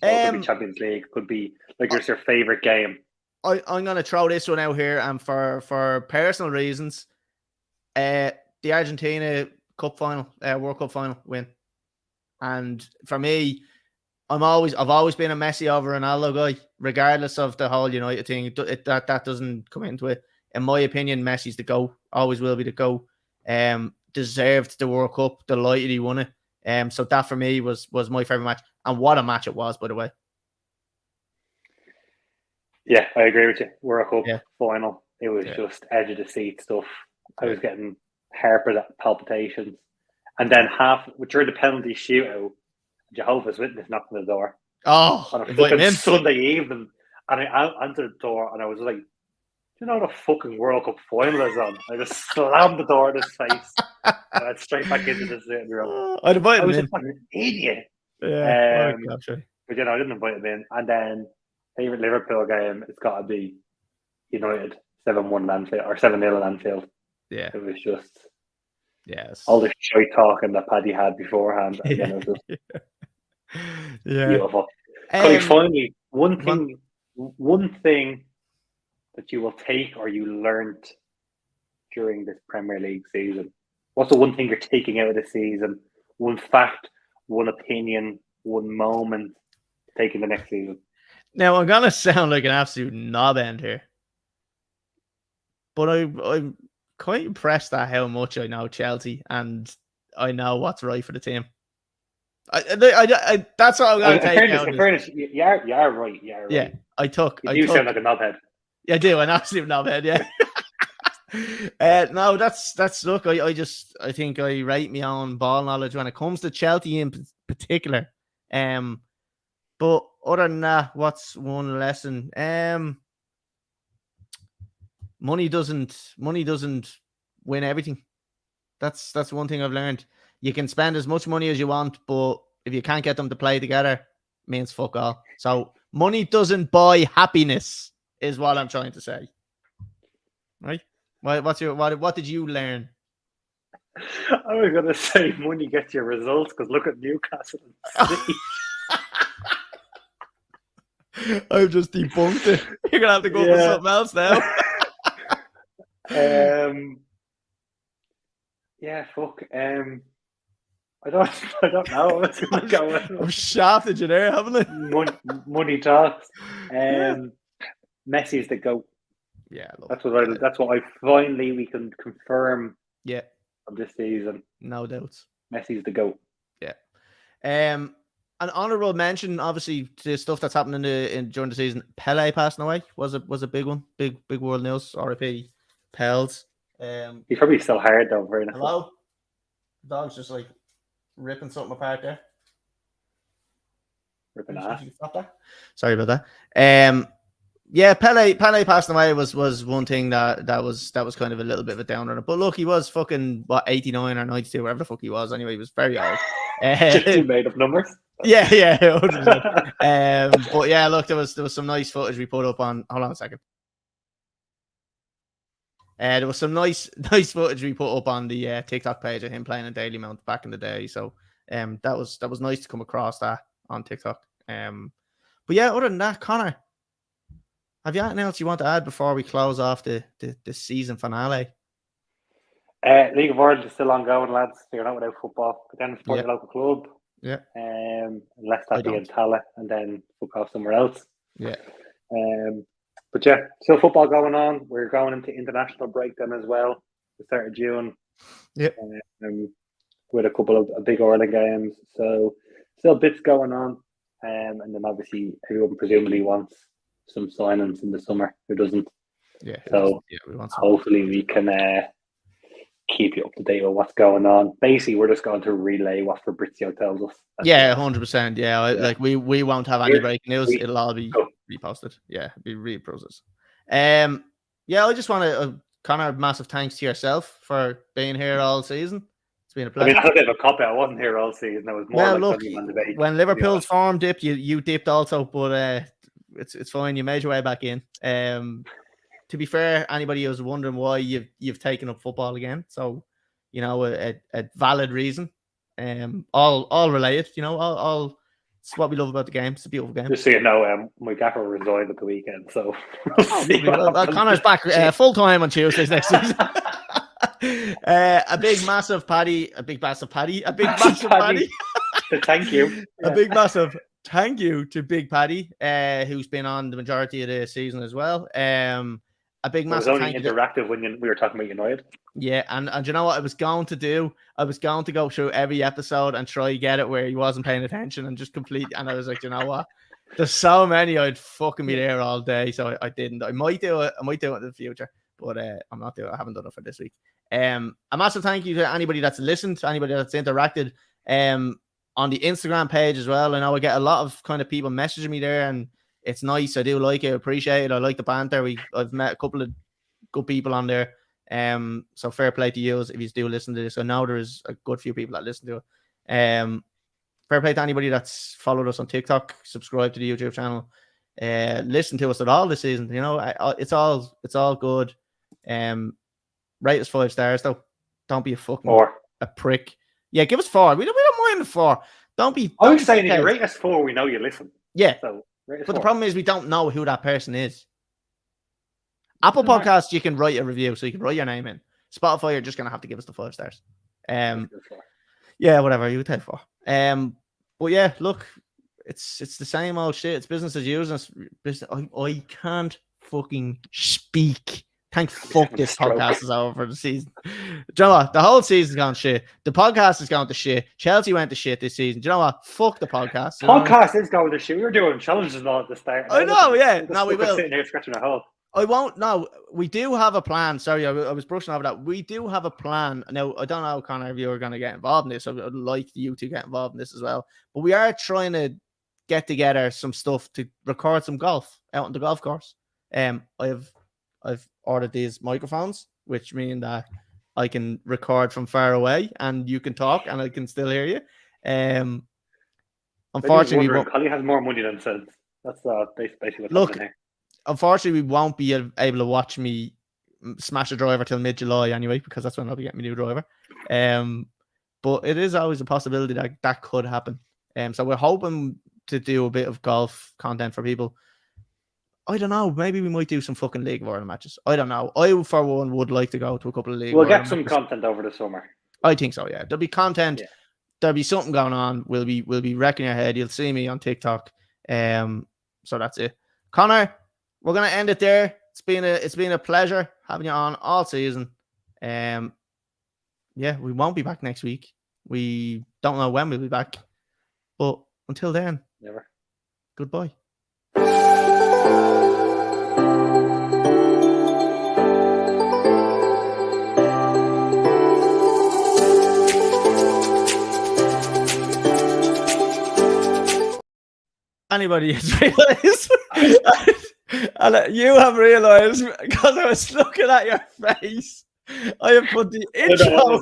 So it could be Champions League, could be like your favorite game. I'm gonna throw this one out here, and for personal reasons, the Argentina Cup final, World Cup final win, and for me, I've always been a Messi over Ronaldo guy, regardless of the whole United thing. That doesn't come into it. In my opinion, Messi's the GOAT. Always will be the GOAT. Deserved the World Cup. Delighted he won it. So that for me was my favorite match. And what a match it was, by the way. Yeah, I agree with you. World Cup final. It was just edge of the seat stuff. I was getting heart palpitations. And then during the penalty shootout, Jehovah's Witness knocked on the door. Oh, on a fucking Sunday evening. And I answered the door and I was like, "Do you know the fucking World Cup final is on?" I just slammed the door in his face. And I went straight back into the sitting room. I was a fucking idiot. Yeah. But I didn't invite him in. And then favourite Liverpool game, it's got to be United 7-1 Anfield or 7-0 Anfield. Yeah. It was just all the shite talking that Paddy had beforehand. And then it was just beautiful. Finally, one thing that you will take or you learned during this Premier League season. What's the one thing you're taking out of the season? One fact, one opinion, one moment taking the next season. Now, I'm going to sound like an absolute knobend here, but I'm quite impressed at how much I know Chelsea and I know what's right for the team. That's what I'm going to take out. In fairness, you are right. You are right. Yeah, I took. sound like a knobhead. Yeah, I do. An absolute knobhead. Yeah. No, that's look. I think I rate my own ball knowledge when it comes to Chelsea in particular. But other than that, what's one lesson? Money doesn't win everything. That's one thing I've learned. You can spend as much money as you want, but if you can't get them to play together, it means fuck all. So money doesn't buy happiness, is what I'm trying to say. Right? What did you learn? I was gonna say money gets your results because look at Newcastle and City. I've just debunked it. You're gonna have to go for something else now. Yeah, fuck. I don't know. What's gonna go on. I've shafted you there, haven't I? Money talks. Messi's the GOAT. Yeah, that's what I finally we can confirm. Yeah, of this season, no doubts. Messi's the GOAT. Yeah. An honourable mention, obviously, to stuff that's happened during the season. Pele passing away was a big one, big world news. R.I.P. Pels. He's probably still hard though. Very nice. Hello. The dog's just like ripping something apart there. Ripping ass. Sorry about that. Yeah, Pele passing away was one thing that was kind of a little bit of a downer. But look, he was fucking 89 or 92, whatever the fuck he was. Anyway, he was very old. Just two made up numbers. Yeah. 100%. But yeah, look, there was some nice footage we put up on. Hold on a second. There was some nice footage we put up on the TikTok page of him playing in Daily Mount back in the day. So that was nice to come across that on TikTok. But yeah, other than that, Connor, have you anything else you want to add before we close off the season finale? League of Ireland is still ongoing, lads. You're not without football. But then support your local club. Yeah. Unless that be in Tala, and then fuck off somewhere else. Yeah. But yeah, still football going on. We're going into international break then as well. The start of June. Yeah. With a couple of big Ireland games. So still bits going on. And then obviously everyone presumably wants some signings in the summer. Who doesn't? Yeah. So we want some. Hopefully we can keep you up to date with what's going on. Basically, we're just going to relay what Fabrizio tells us. Yeah, 100%. Yeah, like we won't have any breaking news. It'll all be reposted. Yeah, be reprocessed. Yeah, I just want to, Connor, massive thanks to yourself for being here all season. It's been a pleasure. I mean, I had a bit of a cop out. I wasn't here all season. I was more look, when Liverpool's form dipped, you dipped also, but it's fine. You made your way back in. To be fair, anybody who's wondering why you've taken up football again, so you know a valid reason. All related, you know, all it's what we love about the game. It's a beautiful game. Just so you know, my gaffer resigned at the weekend, so Connor's back full time on Tuesdays next season. A big massive Paddy. Thank you. A big massive thank you to Big Paddy, who's been on the majority of the season as well. A big massive thank you. It was only interactive when we were talking about United. Yeah, and you know what I was going to do? I was going to go through every episode and try to get it where he wasn't paying attention and just complete. And I was like, you know what? There's so many, I'd fucking be there all day. So I didn't. I might do it. In the future, but I'm not doing it. I haven't done it for this week. A massive thank you to anybody that's listened, to anybody that's interacted. On the Instagram page as well. I know I get a lot of kind of people messaging me there, and it's nice. I do like it. I appreciate it. I like the banter. I've met a couple of good people on there. So fair play to you if you do listen to this. I know there's a good few people that listen to it. Fair play to anybody that's followed us on TikTok, subscribe to the YouTube channel, listen to us at all this season. You know, it's all good. Rate us 5 stars though. Don't be a prick. Yeah, give us 4. We don't mind the 4. Don't be. I was saying if you rate us 4, we know you listen. Yeah. So but the problem is we don't know who that person is. Apple Podcasts, you can write a review, so you can write your name in. Spotify, you're just gonna have to give us the 5 stars. Yeah, whatever, you would take 4. But yeah, look, it's the same old shit. It's business as usual. I can't fucking speak Thank fuck this podcast is over for the season. Do you know what? The whole season's gone shit. The podcast is going to shit. Chelsea went to shit this season. Do you know what? Fuck the podcast. Podcast is going to shit. We were doing challenges and all at the start. I know, yeah. No, we will. Sitting here scratching our hole. I won't. No, we do have a plan. Sorry, I was brushing over that. We do have a plan. Now, I don't know, Connor, if you are going to get involved in this. I would like you to get involved in this as well. But we are trying to get together some stuff to record some golf out on the golf course. I've ordered these microphones, which mean that I can record from far away and you can talk and I can still hear you. Unfortunately, Colly has more money than sense. That's basically what's happening here. Unfortunately, we won't be able to watch me smash a driver till mid-July anyway, because that's when I'll be getting my new driver. But it is always a possibility that could happen. So we're hoping to do a bit of golf content for people. I don't know. Maybe we might do some fucking League of Ireland matches. I don't know. I, for one, would like to go to a couple of League We'll of Ireland get some matches. Content over the summer. I think so, yeah. There'll be content. Yeah. There'll be something going on. We'll be wrecking your head. You'll see me on TikTok. So that's it. Connor, we're gonna end it there. It's been a pleasure having you on all season. Yeah, we won't be back next week. We don't know when we'll be back. But until then, never. Goodbye. Anybody has realized, and you have realized, because I was looking at your face, I have put the intro. I don't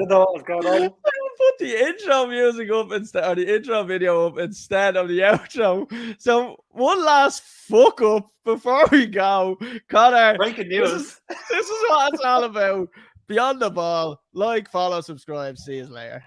know what was going on. I put the intro music up instead, or the intro video up instead of the outro. So one last fuck up before we go, Connor. Breaking news. This is what it's all about. Beyond the Ball. Like, follow, subscribe. See you later.